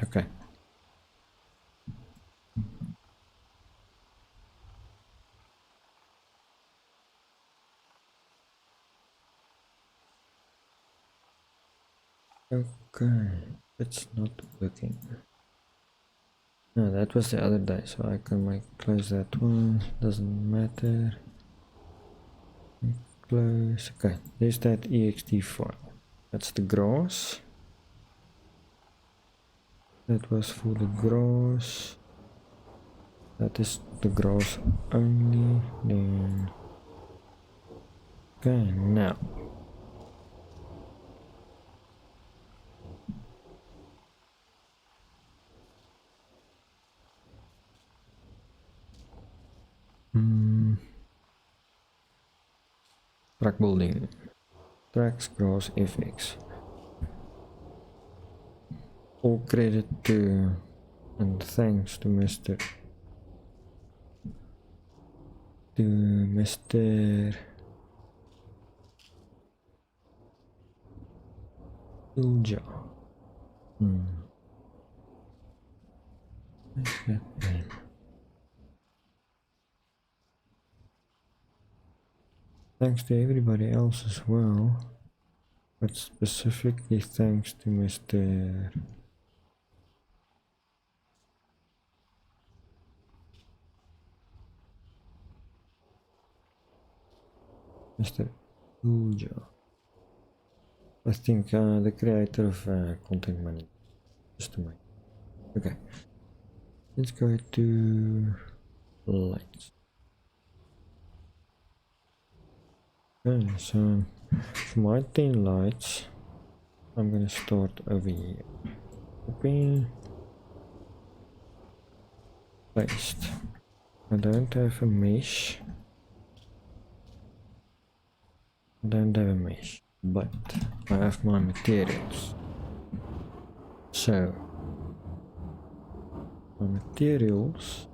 Okay. Okay, it's not working. No, that was the other day, so I can close that one. Doesn't matter. Close. Okay, there's that ext file. That's the grass. That was for the grass. That is the grass only. Then okay, now track building, tracks, grass, fx. All credit to and thanks to Mr. Ilja. What's that name? Thanks to everybody else as well, but specifically thanks to Mr. Ilja. I think the creator of content management system. Okay, let's go to lights. Okay, so for my 10 lights, I'm gonna start over here. Copy, paste. I don't have a mesh. Don't have a mesh, but I have my materials. So my materials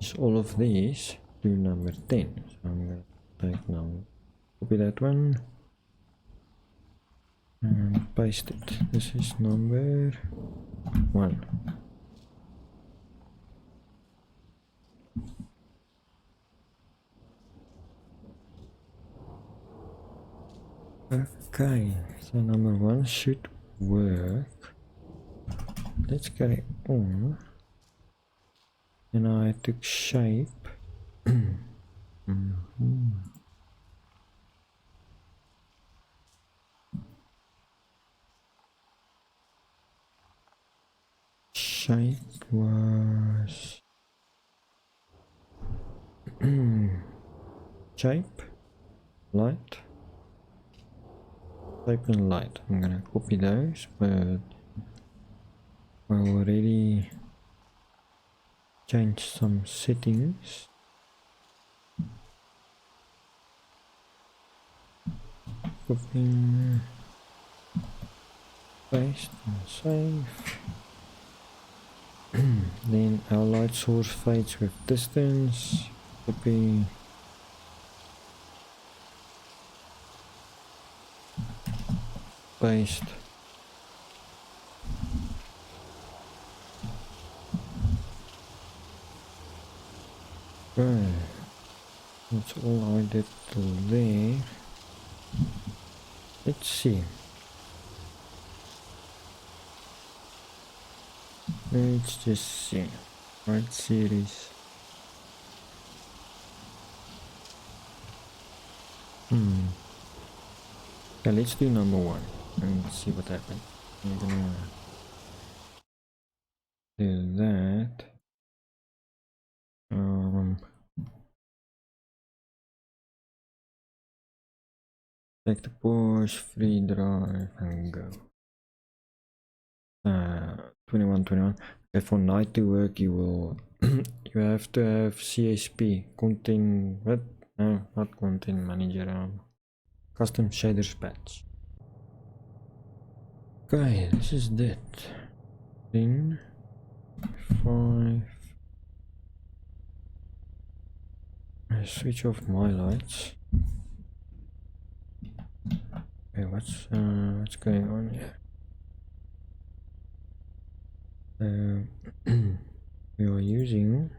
is all of these to number 10. So I'm gonna take now, copy that one and paste it. This is number 1. Okay, so number 1 should work. Let's carry on. And I took shape. Shape was shape, light, shape and light. I'm gonna copy those, but I already changed some settings. Copy, paste and save. Then our light source fades with distance. Copy. Paste. Okay. That's all I did to there. Let's see. Let's just see. Right series. Okay, let's do number 1 and see what happens. I'm gonna do that. Take the push, free drive and go. 21. Okay, for night to work you will you have to have CSP content, what? No, not content manager, custom shaders patch. Okay, this is that. Then 5. I switch off my lights. Okay, what's going on here? We are using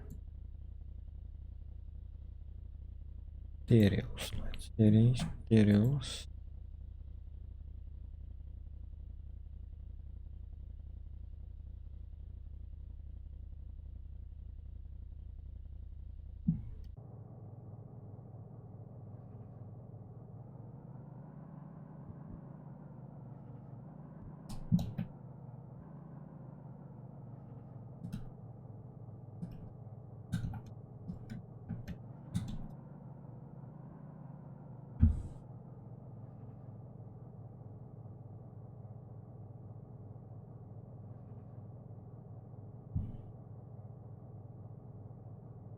materials. Materials.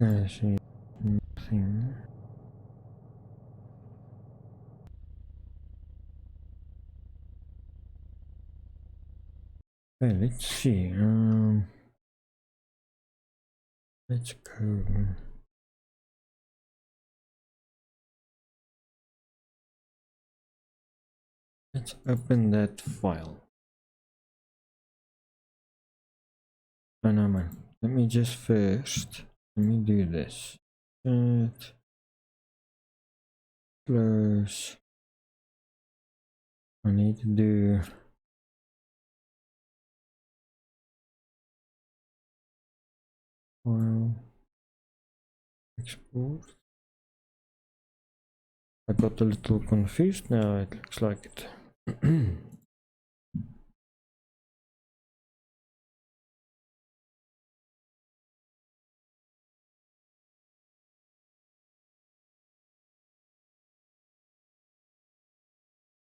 I see nothing. Okay, let's see. Let's go. Let's open that file. Oh no, man. Let me just first. Let me do this. Close. I need to do. File. Export. I got a little confused now. It looks like it.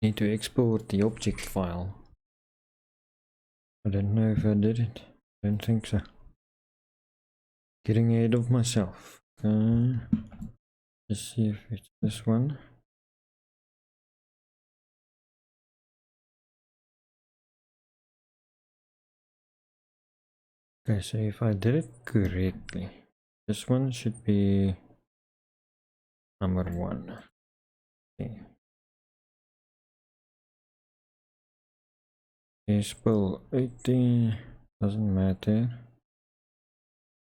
Need to export the object file. I don't know if I did it. Don't think so. Getting ahead of myself. Okay. Let's see if it's this one. Okay, so if I did it correctly, this one should be number 1. Okay. Spell 80, doesn't matter.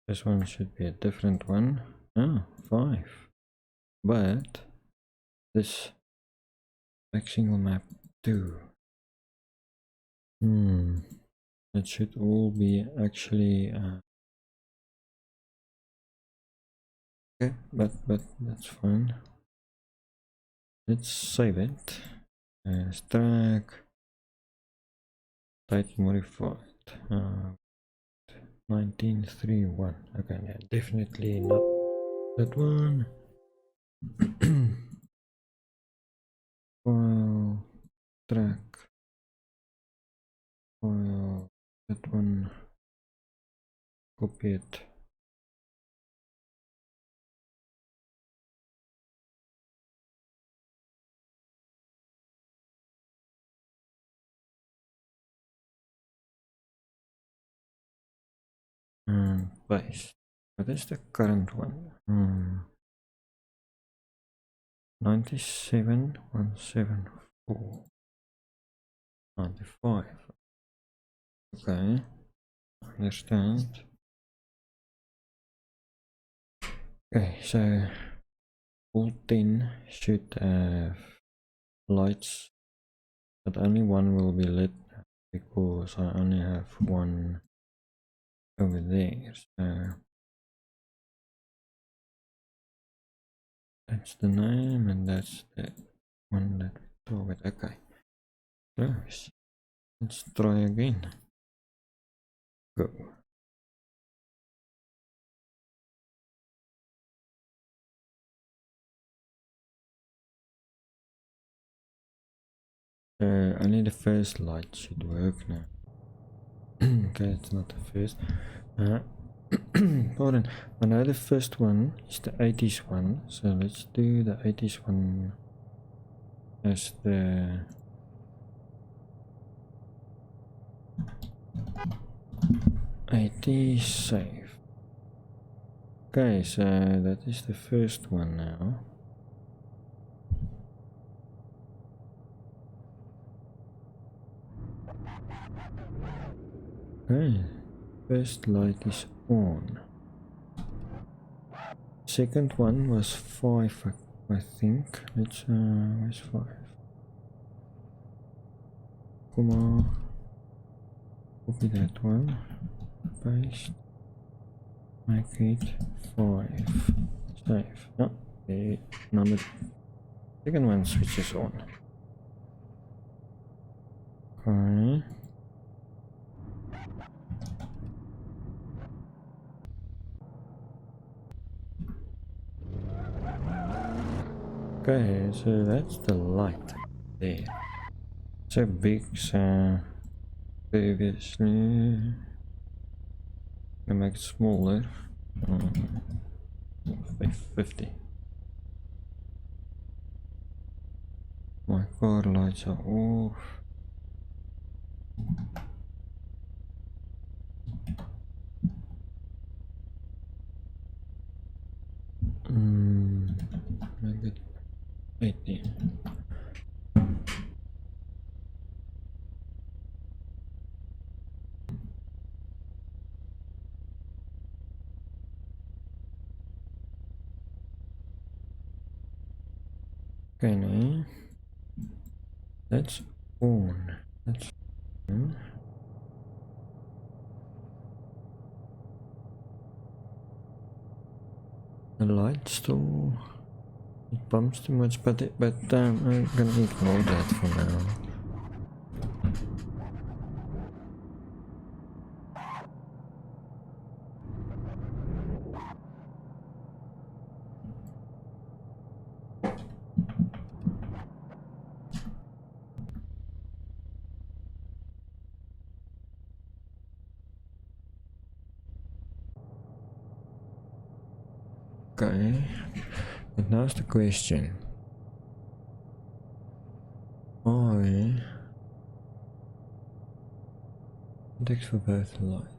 This one should be a different one. Ah, 5. But this back single map 2. That should all be actually okay, but that's fine. Let's save it as track type modified 1931. Okay, yeah, definitely not that one. File track file, that one, copy it. And paste. What is the current one? 97,174. 95. Okay, understand. Okay, so all 10 should have lights, but only one will be lit because I only have one over there. So that's the name and that's the one that we target. Okay, close. Let's try again. Go. Only the first light should work now. Okay, it's not the first. Pardon. I know the first one is the 80s one, so let's do the 80s one as the 80s save. Okay, so that is the first one now. Okay, first light is on. Second one was 5, I think. Let's where's 5? Come on. Copy that one. Paste. Make it 5. Save. No, the number. Second one switches on. Okay. Okay, so that's the light there. So big, so previously I make it smaller. 50. My car lights are off. Make it 80. Okay, now that's on. That's on. The light still it bumps too much, but I'm gonna ignore that for now. Okay, but now's the question. Why index for both light?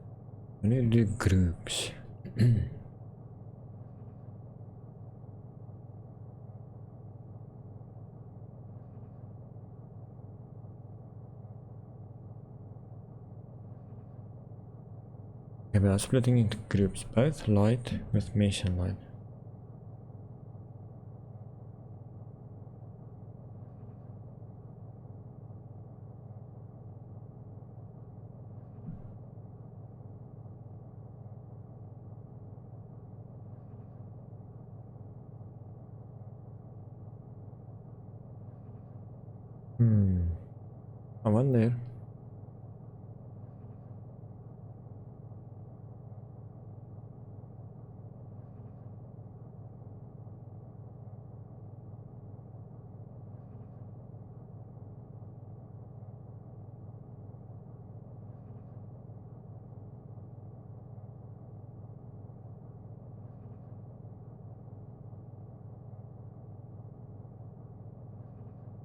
I need to do groups. Okay, but I'm splitting into groups, both light with mesh and light. I wonder.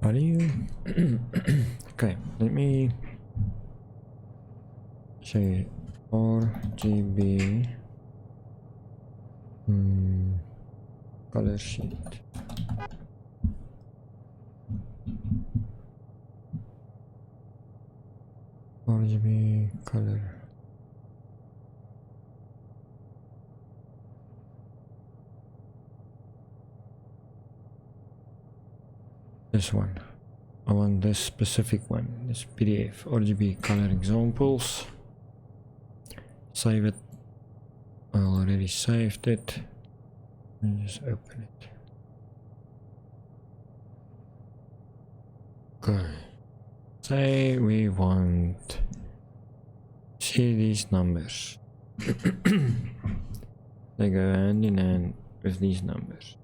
Are you okay? Let me say RTB Color sheet. RGB color. This one. I want this specific one. This PDF RGB color examples. Save it. I already saved it. And just open it. Okay. Say we want see these numbers. They go hand in hand with these numbers.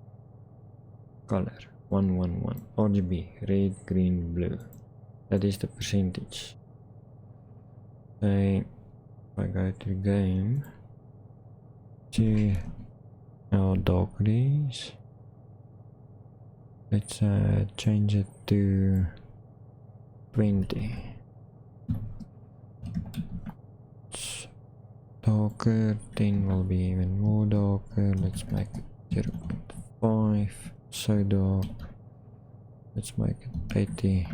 Color 111 RGB red, green, blue. That is the percentage. Say if I go to game, see how dark it is. Let's change it to 20. It's darker, 10 will be even more darker. Let's make it 0.5. So dark. Let's make it 80,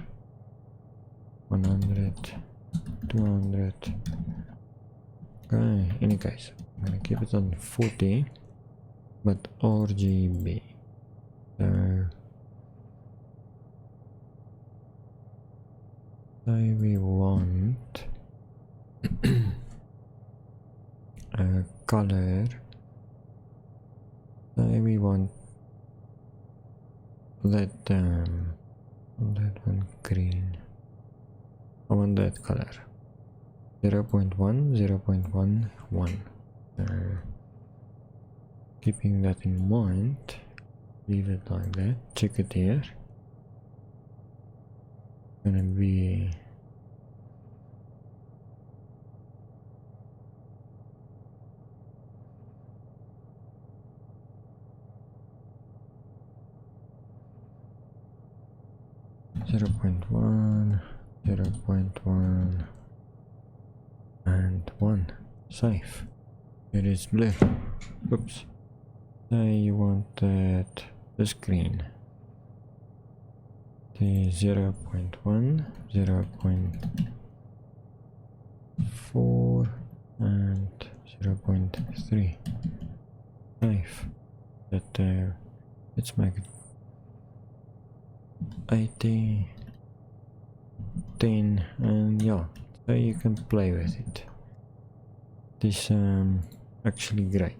100, 200. Okay, in any case, I'm gonna keep it on 40, but RGB. So say we want a color. Say we want that one green. I want that color. 0.1, 0.11. Keeping that in mind, leave it like that. Check it here. Gonna be 0.1, 0.1 and 1. Save. It is blue. Oops. Say you want that the screen. The 0.1, 0.4 and 0.3. Save. That let's make it 80, 10, and yeah, so you can play with it. This actually great.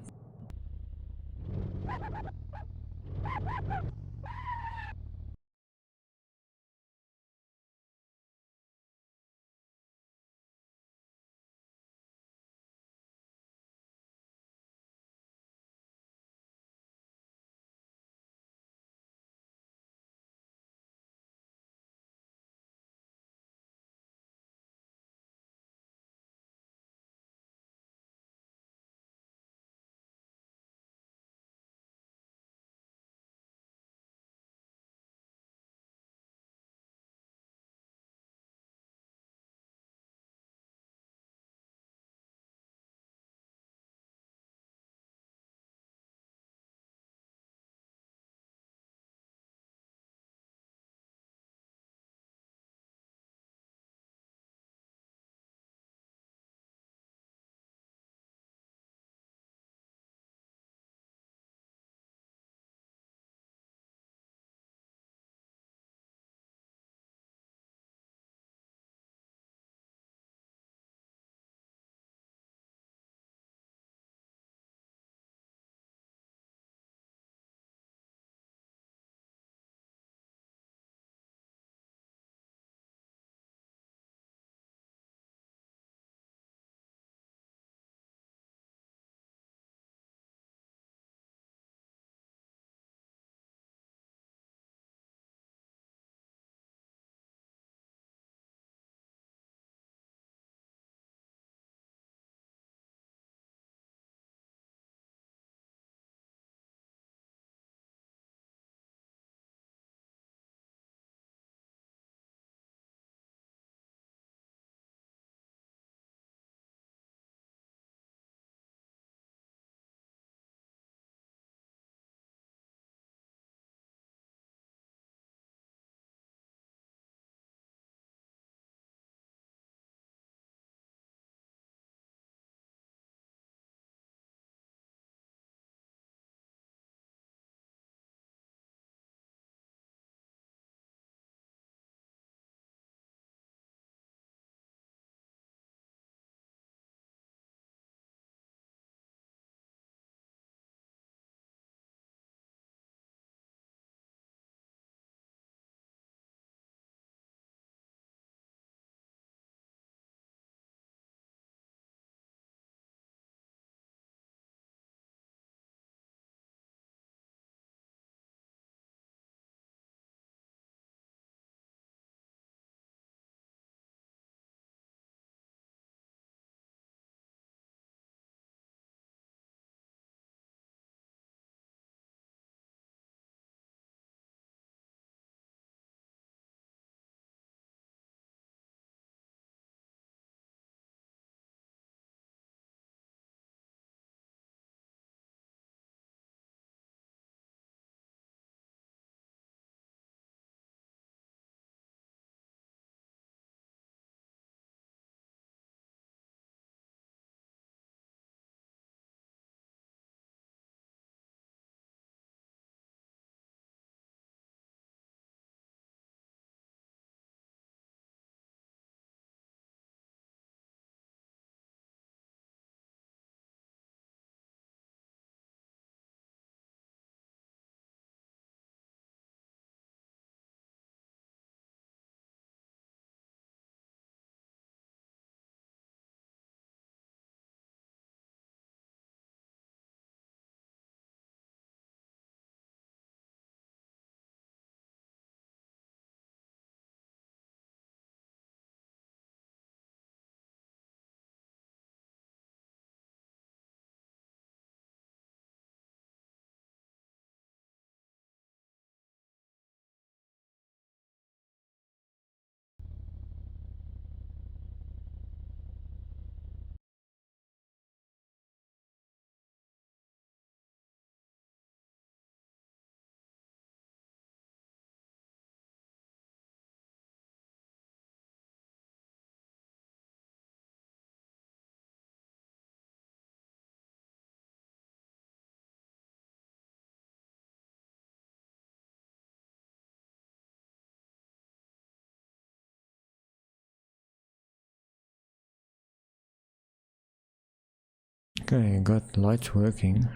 Okay, got lights working.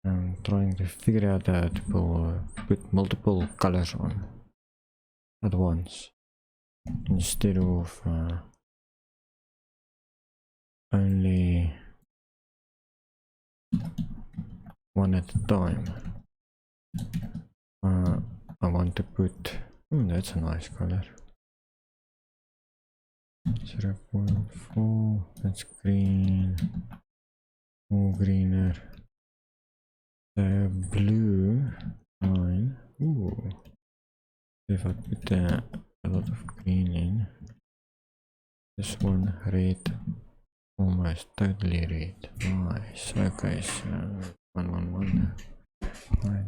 I'm trying to figure out how to put multiple colors on at once instead of only one at a time. I want to put, oh, that's a nice color. 0.4, that's green, more greener. The blue line, ooh, if I put a lot of green in, this one red, almost totally red, nice. Okay, so 111, right.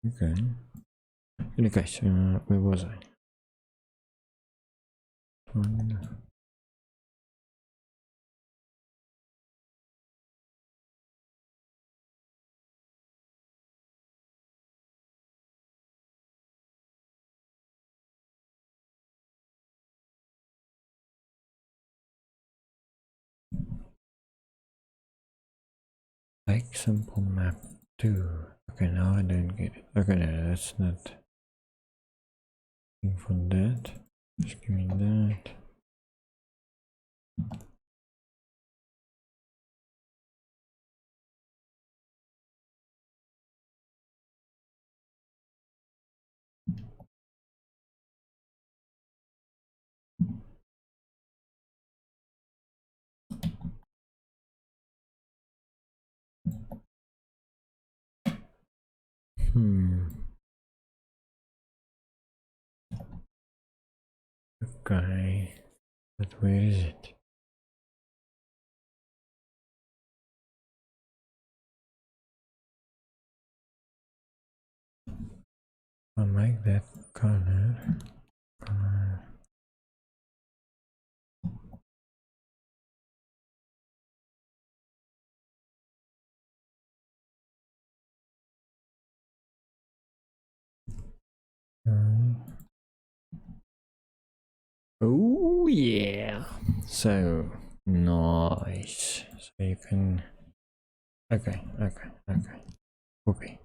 Okay. In any case, where was I? Like simple map 2. Okay, now I don't get it. Okay, no, that's not for that. Just give me that. Okay, but where is it? I'll make that color. Oh yeah, so nice. So you can, okay, copy.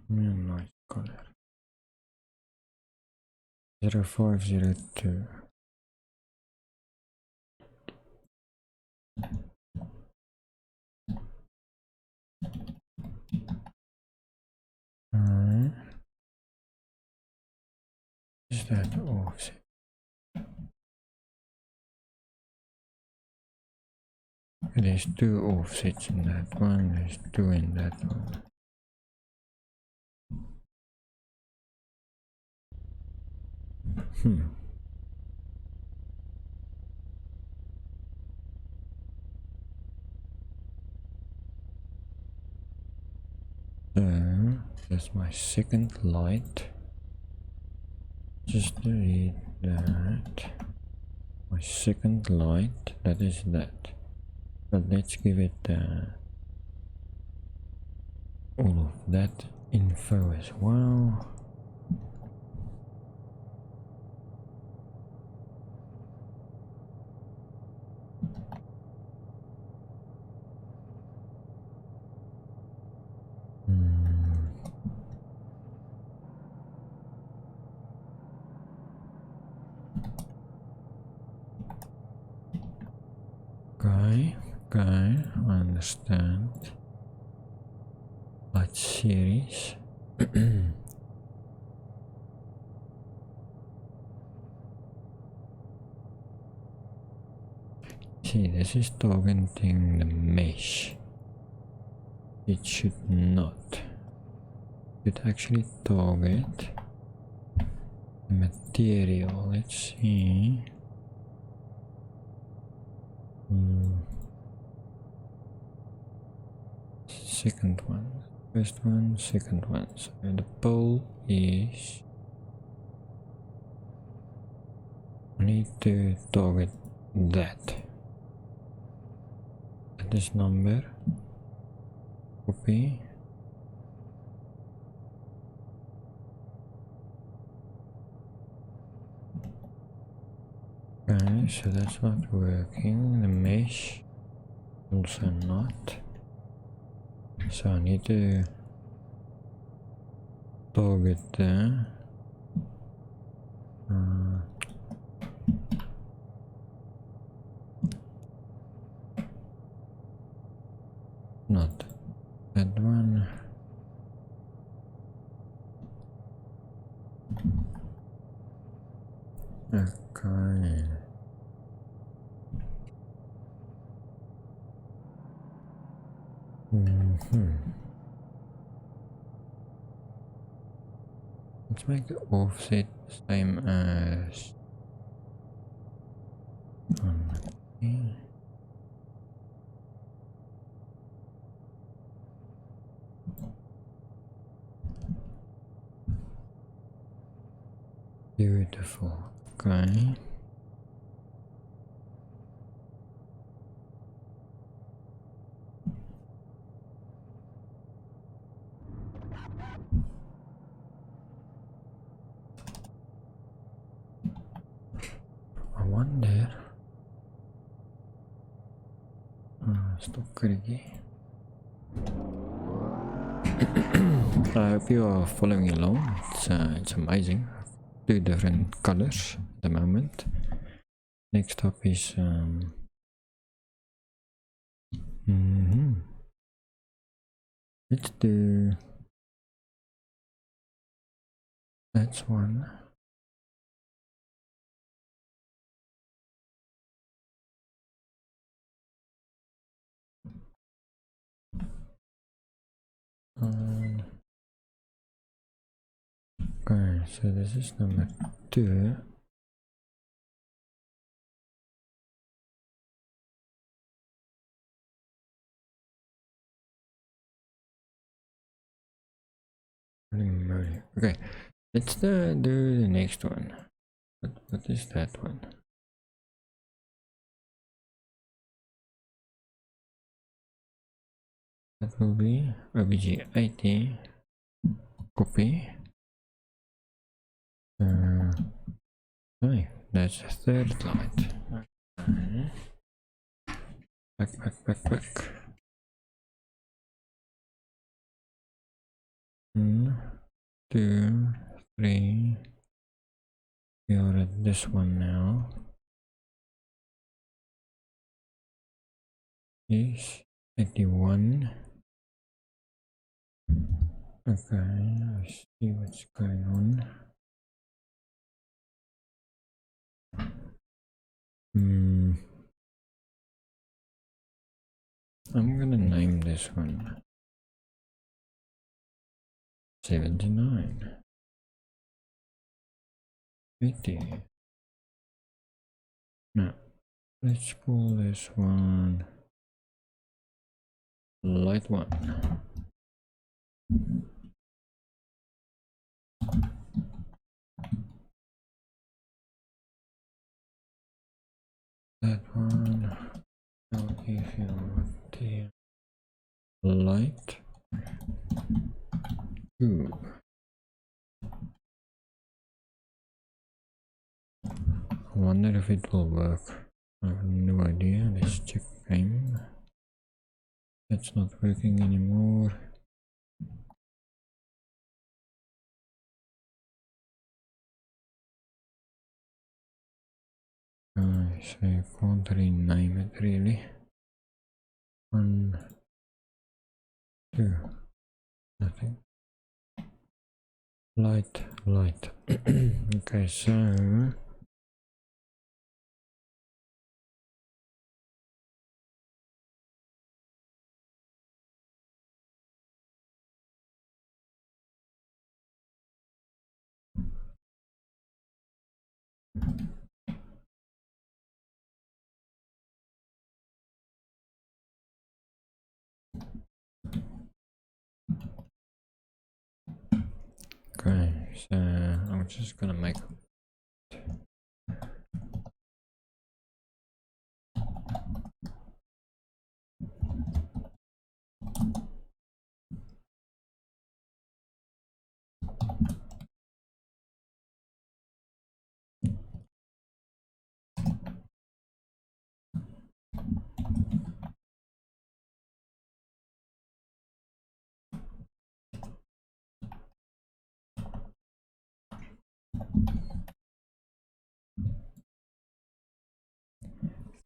Nice color. 0502. Is that offset? There's 2 offsets in that one, there's 2 in that one. So that's my second light. Just delete that. My second light, that is that. But let's give it all of that info as well. Okay, I understand. Light series. See, this is targeting the mesh. It should not. It actually target the material, let's see. Second one, first one, second one. So the pole is, I need to target that. This number, copy. Okay, so that's not working. The mesh also not. So I need to target there. Not that one. Okay. Let's make the offset same as okay. Beautiful. Okay. I wonder. Stop clicking. I hope you are following along. It's amazing. Two different colors at the moment. Next up is let's do that's one. Okay, so this is number 2. Okay, let's do the next one. What is that one? That will be obj 80. Copy. Okay, that's a third light. Okay. Back. 1, 2, 3. We are at this one now. Is 81. Okay, let's see what's going on. I'm gonna name this one 79. 80. Now let's call this one light one. That one, I'll give you the light 2. I wonder if it will work. I have no idea. Let's check game. That's not working anymore. So I can't rename it really. 1, 2, nothing. Light. Okay, so Okay, so I'm just gonna make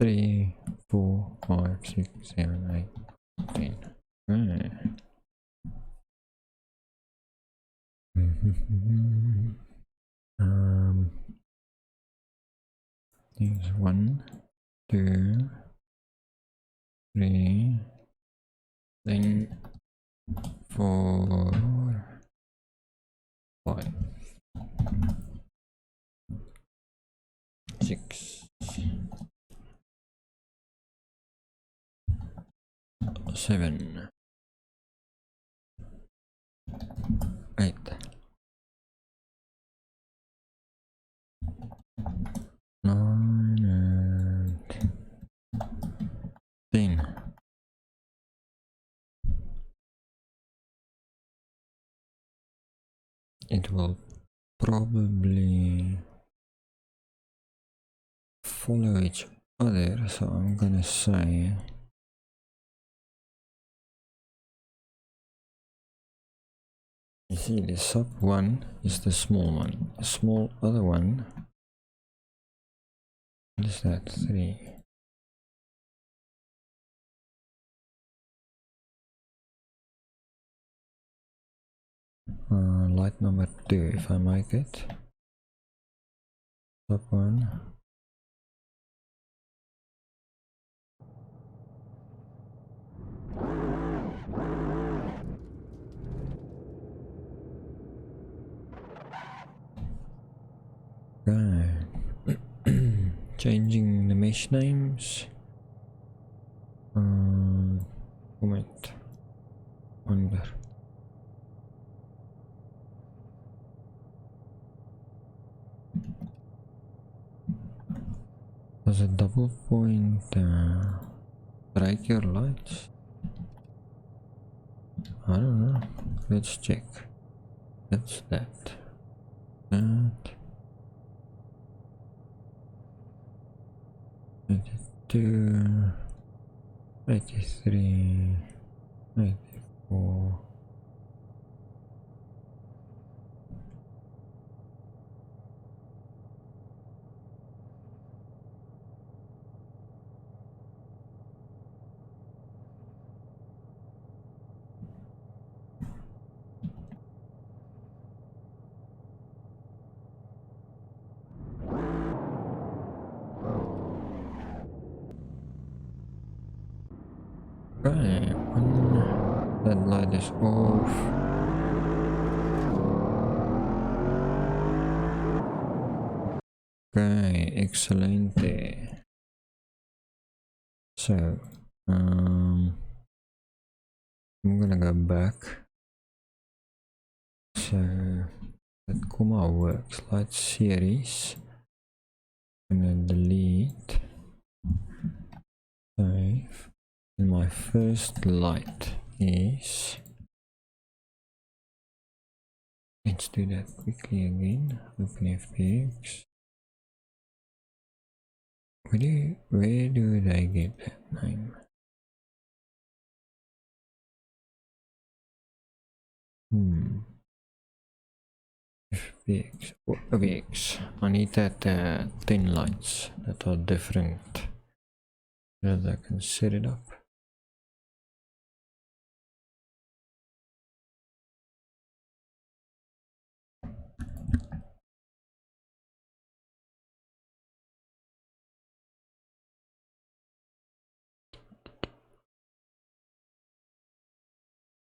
3, 4, 5, 6, 7, 8, 10. Okay. um, here's 1, 2, 3, then 4, 5, 6, 7, 8, 9, and 10. It will probably follow each other, so I'm gonna say you see the sub one is the small one, the small other one is that 3. Light number 2 if I make it sub 1. Okay. Changing the mesh names. Comment under. Does a double point break your lights? I don't know. Let's check. That's that. And 82, 83, 84. Okay, when that light is off, okay, excelente. So, I'm gonna go back. So that comma works. Light series. I'm gonna delete. Save. And my first light is. Let's do that quickly again. Open FPX. Where do they get that name? FPX. Oh, FPX. I need that 10 lights that are different so that I can set it up.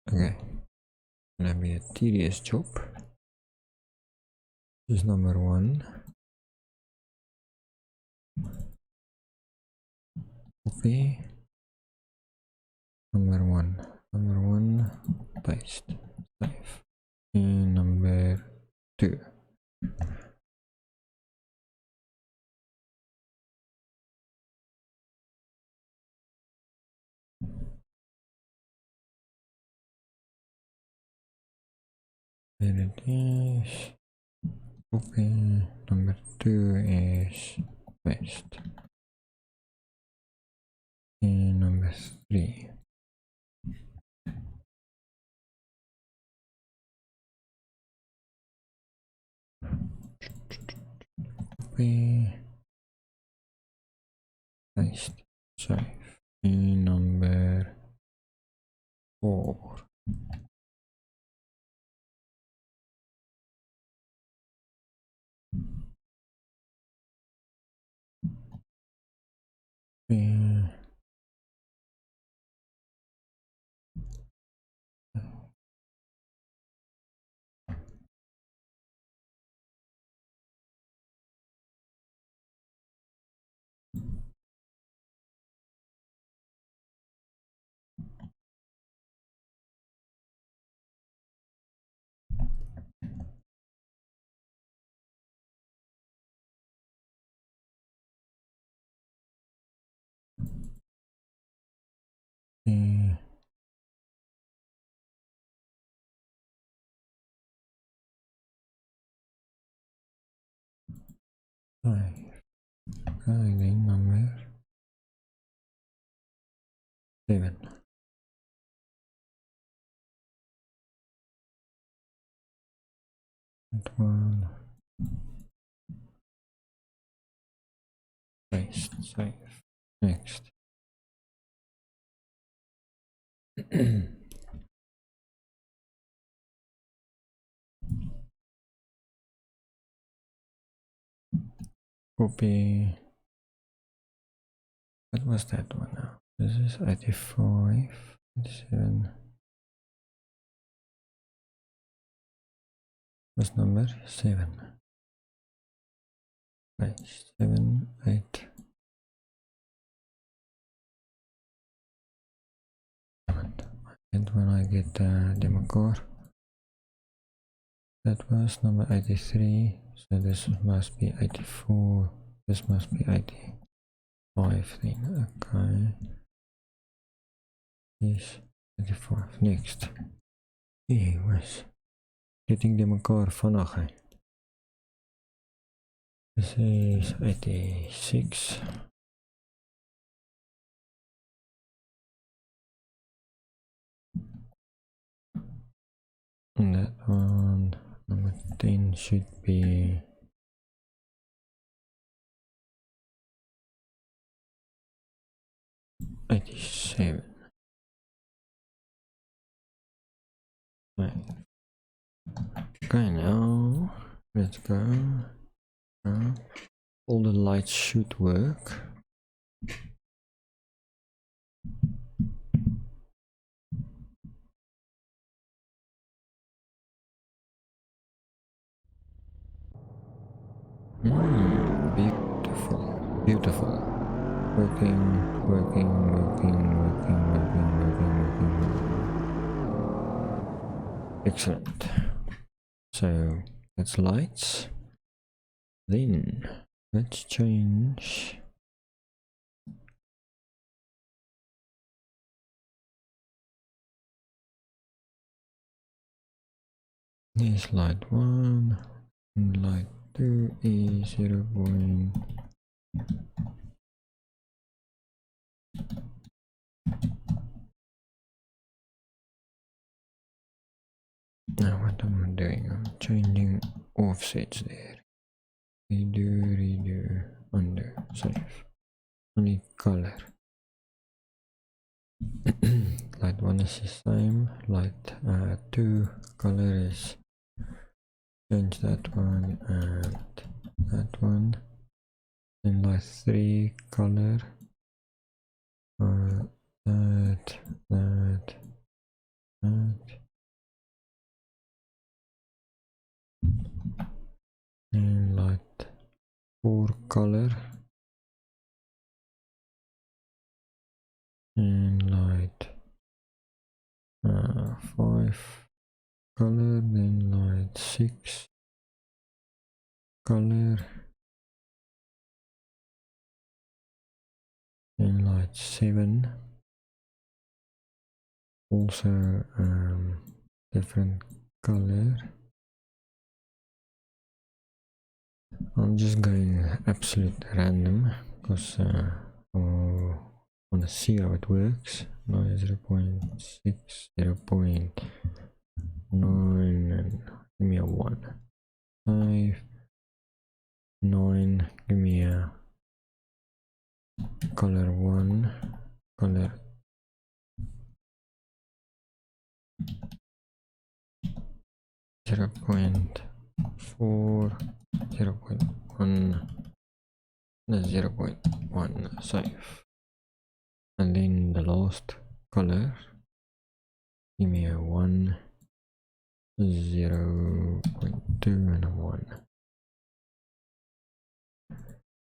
Okay, gonna be a tedious job. This is number 1. Copy. Number 1. Paste. Save. And number 2. There it is. Copy. Number 2 is paste. And number 3. Copy. Paste. Save. And number 4. And save. Again number 7. That one. Paste. Save. Next. Copy. What was that one now? This is 85, 87. What's number 7? Right, 7, 8. And when I get the demo core, that was number 83. So this must be 84. This must be 85 then. Okay. Yes, 85. Next. He was getting demo core vannacht. This is 86. And that one, number 10 should be 87. Right. Okay, now let's go. All the lights should work. Beautiful, beautiful. Working. Excellent. So that's lights. Then let's change this light 1 and light 2 is 0. Now what am I doing? I'm changing offsets there. Redo, undo, save. Only color. Light 1 is the same. Light 2 color is change that one and that one. Then light 3 color. That. And light 4 color. And light 5 color, then light 6 color, and light 7, also different color. I'm just going absolute random because I want to see how it works. No, 0.6, 0.9, and give me a 1. 5, 9, give me a color 1, color 0.4, 0.1, 0.1, save. And then the last color, give me a 1, 0.2, and a 1.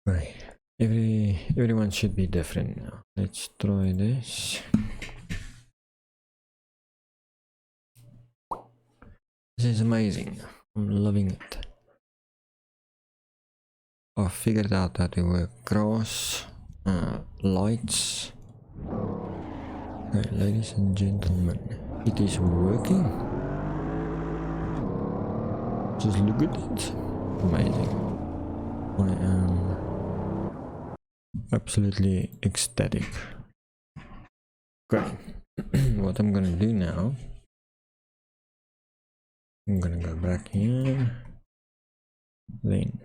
Okay, everyone should be different now. Let's try this. This is amazing. I'm loving it. I figured out how to work grass, lights. Okay, ladies and gentlemen, it is working. Just look at it. Amazing. I am absolutely ecstatic. Okay, what I'm gonna do now, I'm gonna go back here, then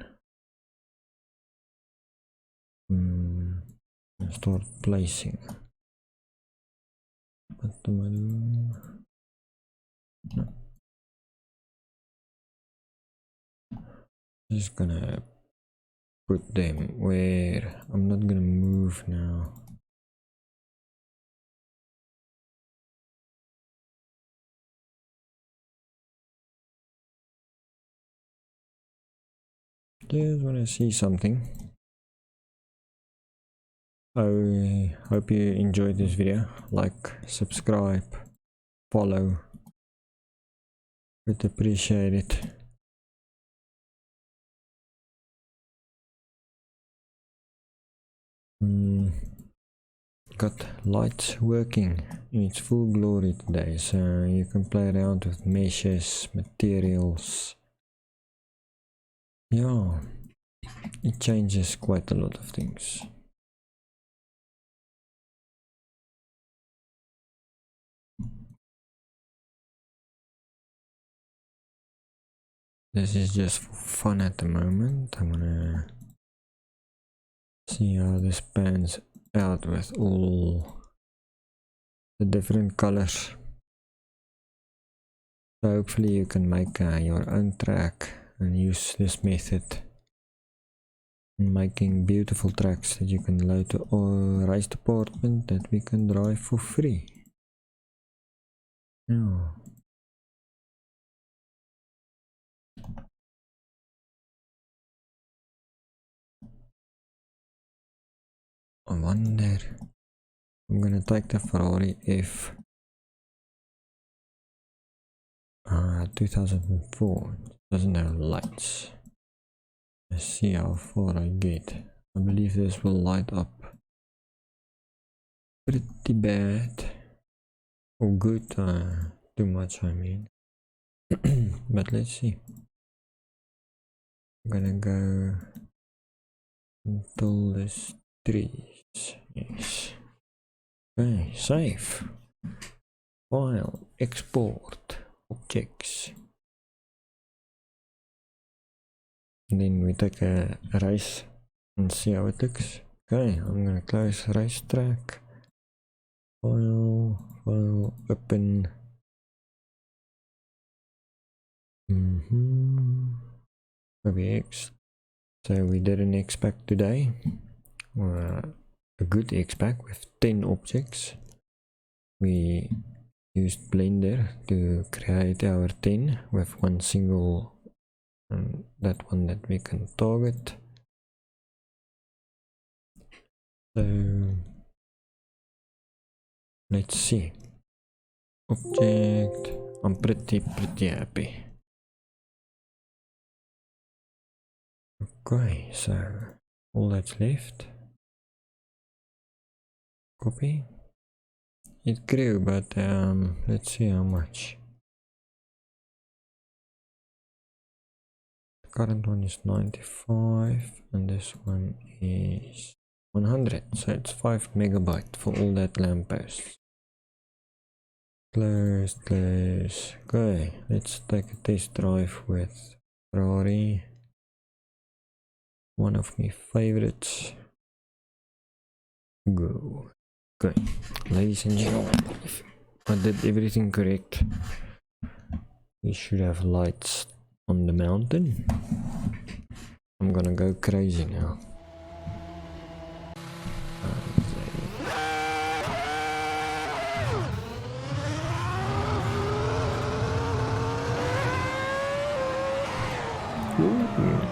start placing. What do I do? No. Just gonna put them where I'm not gonna move now. Just wanna see something. I hope you enjoyed this video. Like, subscribe, follow. Would appreciate it. Got lights working in its full glory today, so you can play around with meshes, materials. Yeah, it changes quite a lot of things. This is just for fun at the moment. I'm gonna see how this pans out with all the different colors. So hopefully you can make your own track and use this method in making beautiful tracks that you can load to our race department that we can drive for free. Yeah. I wonder, I'm gonna take the Ferrari F 2004. Doesn't have lights. Let's see how far I get. I believe this will light up pretty bad. Or good, too much I mean. But let's see. I'm gonna go until this trees. Yes. Okay, save. File, export, objects. And then we take a race and see how it looks. Okay, I'm gonna close racetrack. File, open. OBX. So we did an XPack today, or a good XPack with 10 objects. We used Blender to create our 10 with one single, that one that we can target. So let's see. Object. I'm pretty happy. Okay, so all that's left. Copy. It grew, but let's see how much. The current one is 95 and this one is 100, so it's 5 megabyte for all that lamppost. Close, close. Okay, let's take a test drive with Ferrari. One of my favorites. Go. Okay, ladies and gentlemen, if I did everything correct, we should have lights on the mountain. I'm gonna go crazy now. Ooh.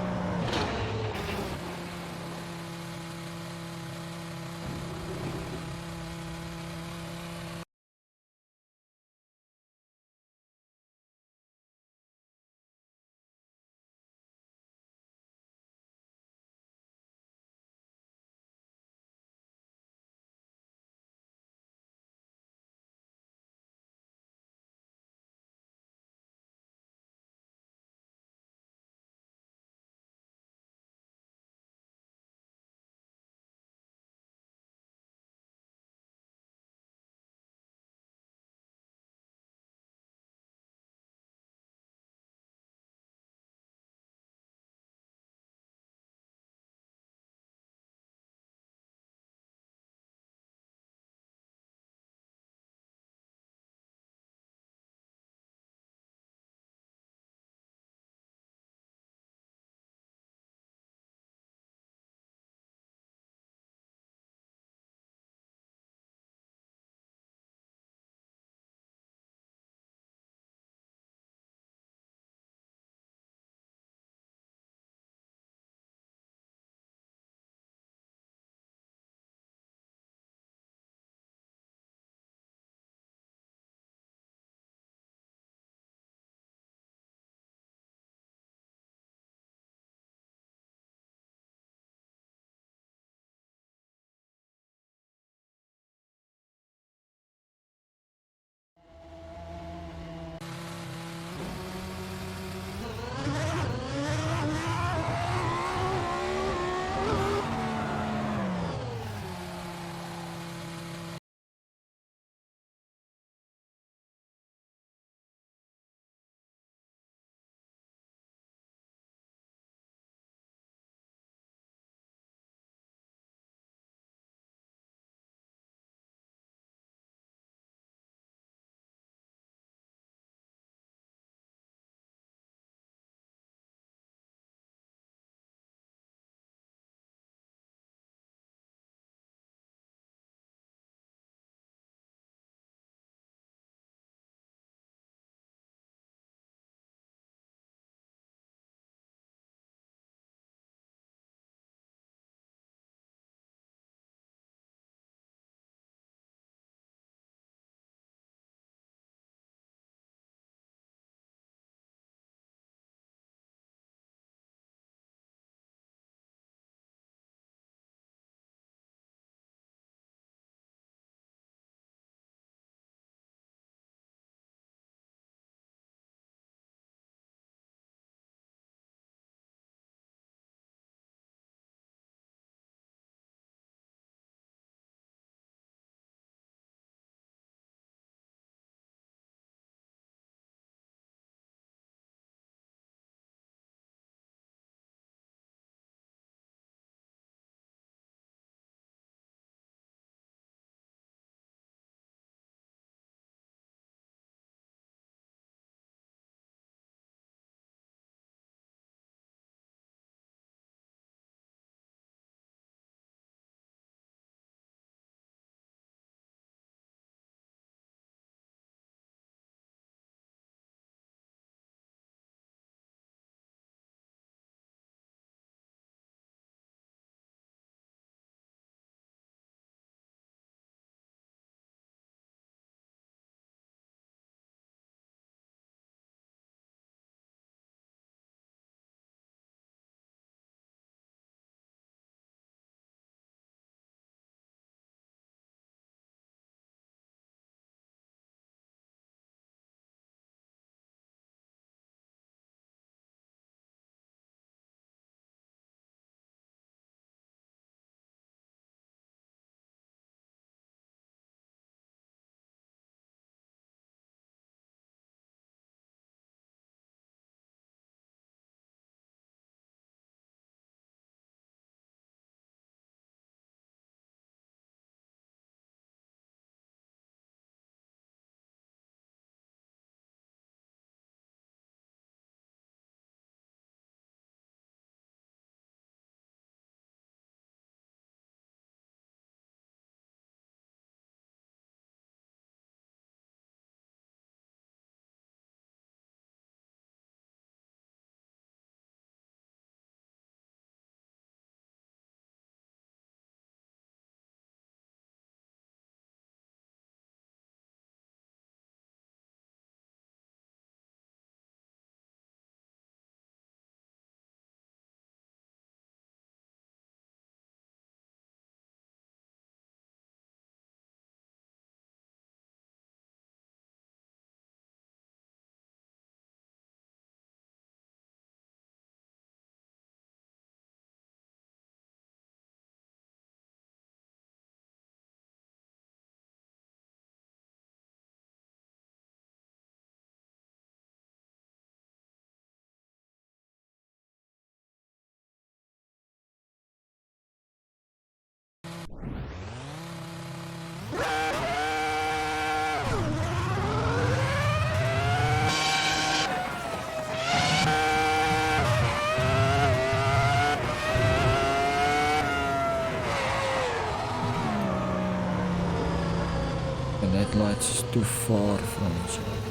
lights is too far from each other.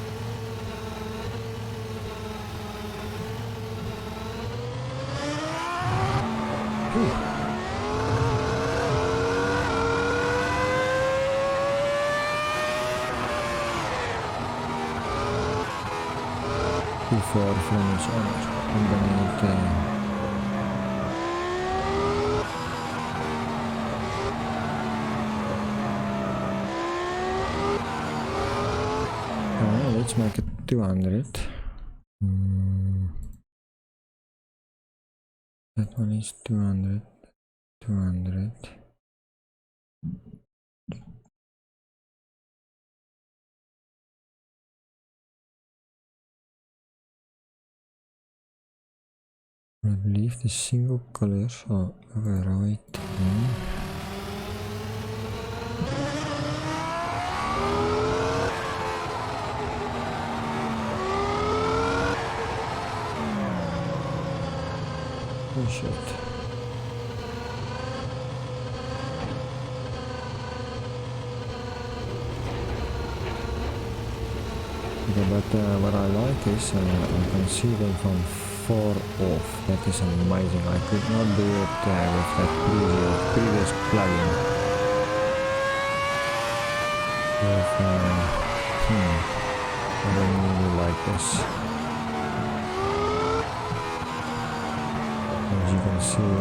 Too far from each other. I'm gonna need let's make it 200. That one is 200. 200. I believe the single colors are right here. Oh shit. Okay, but what I like is I can see them from far off. That is amazing. I could not do it with that previous plugin. I don't really like this. As you can see,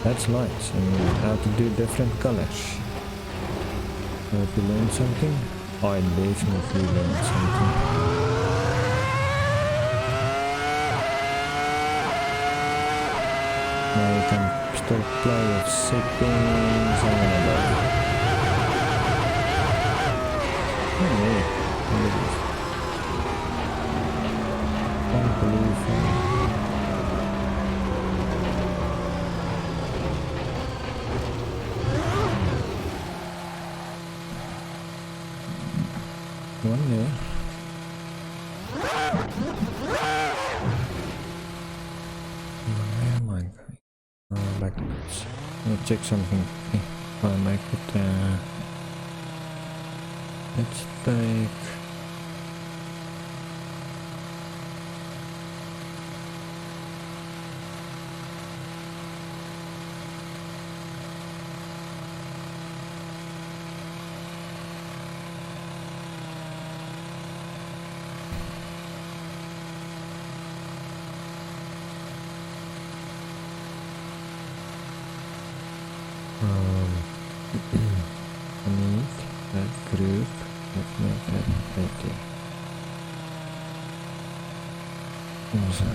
that's lights and how to do different colors. If you learn something, I definitely learned something. Now you can start playing with settings and whatever. Oh yeah, look at this. Can't believe one there. Where am I going? Backwards. Let's check something. If I make it, let's take. Need that group. Let's make that 80. Also 80.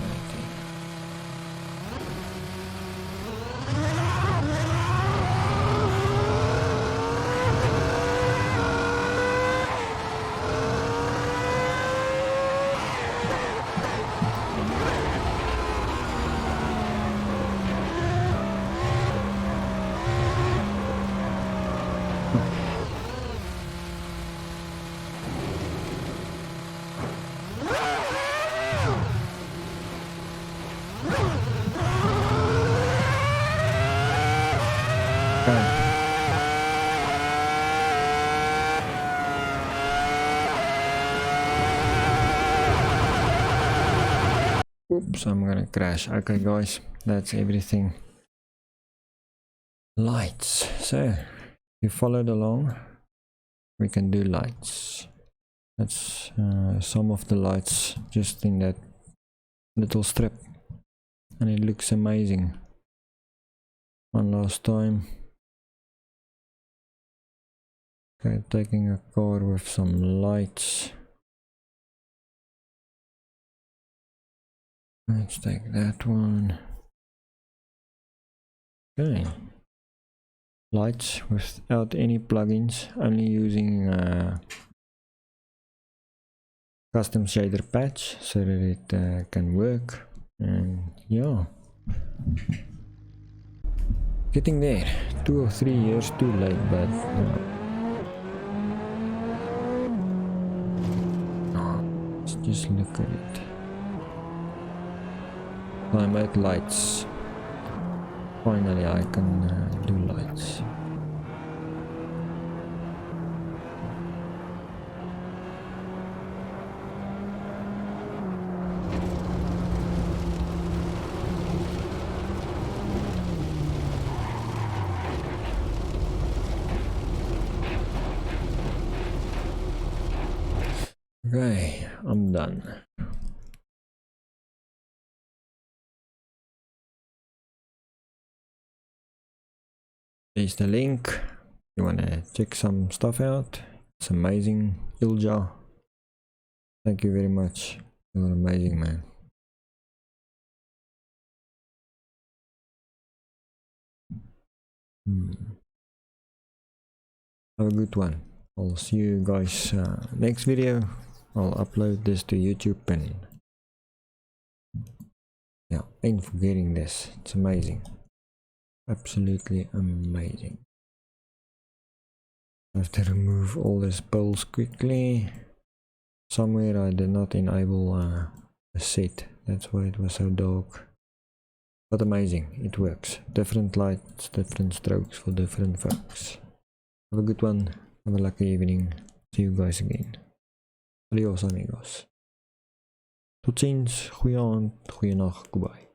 Oops, I'm gonna crash. Okay guys, that's everything. Lights. So, you followed along, we can do lights. That's some of the lights just in that little strip. And it looks amazing. One last time. Okay, taking a car with some lights. Let's take that one. Okay. Lights without any plugins, only using custom shader patch so that it can work. And yeah. Getting there. 2 or 3 years too late, but let's just look at it. Climate lights. Finally I can do lights. Okay, I'm done. There's the link. You wanna check some stuff out? It's amazing. Ilja, thank you very much. You're amazing, man. Have a good one. I'll see you guys next video. I'll upload this to YouTube and yeah, ain't forgetting this. It's amazing. Absolutely amazing. I have to remove all these poles quickly. Somewhere I did not enable a set. That's why it was so dark. But amazing, it works. Different lights, different strokes for different folks. Have a good one. Have a lucky evening. See you guys again. Adios amigos. Tot ziens. Goeie aand, goeie nacht, goodbye.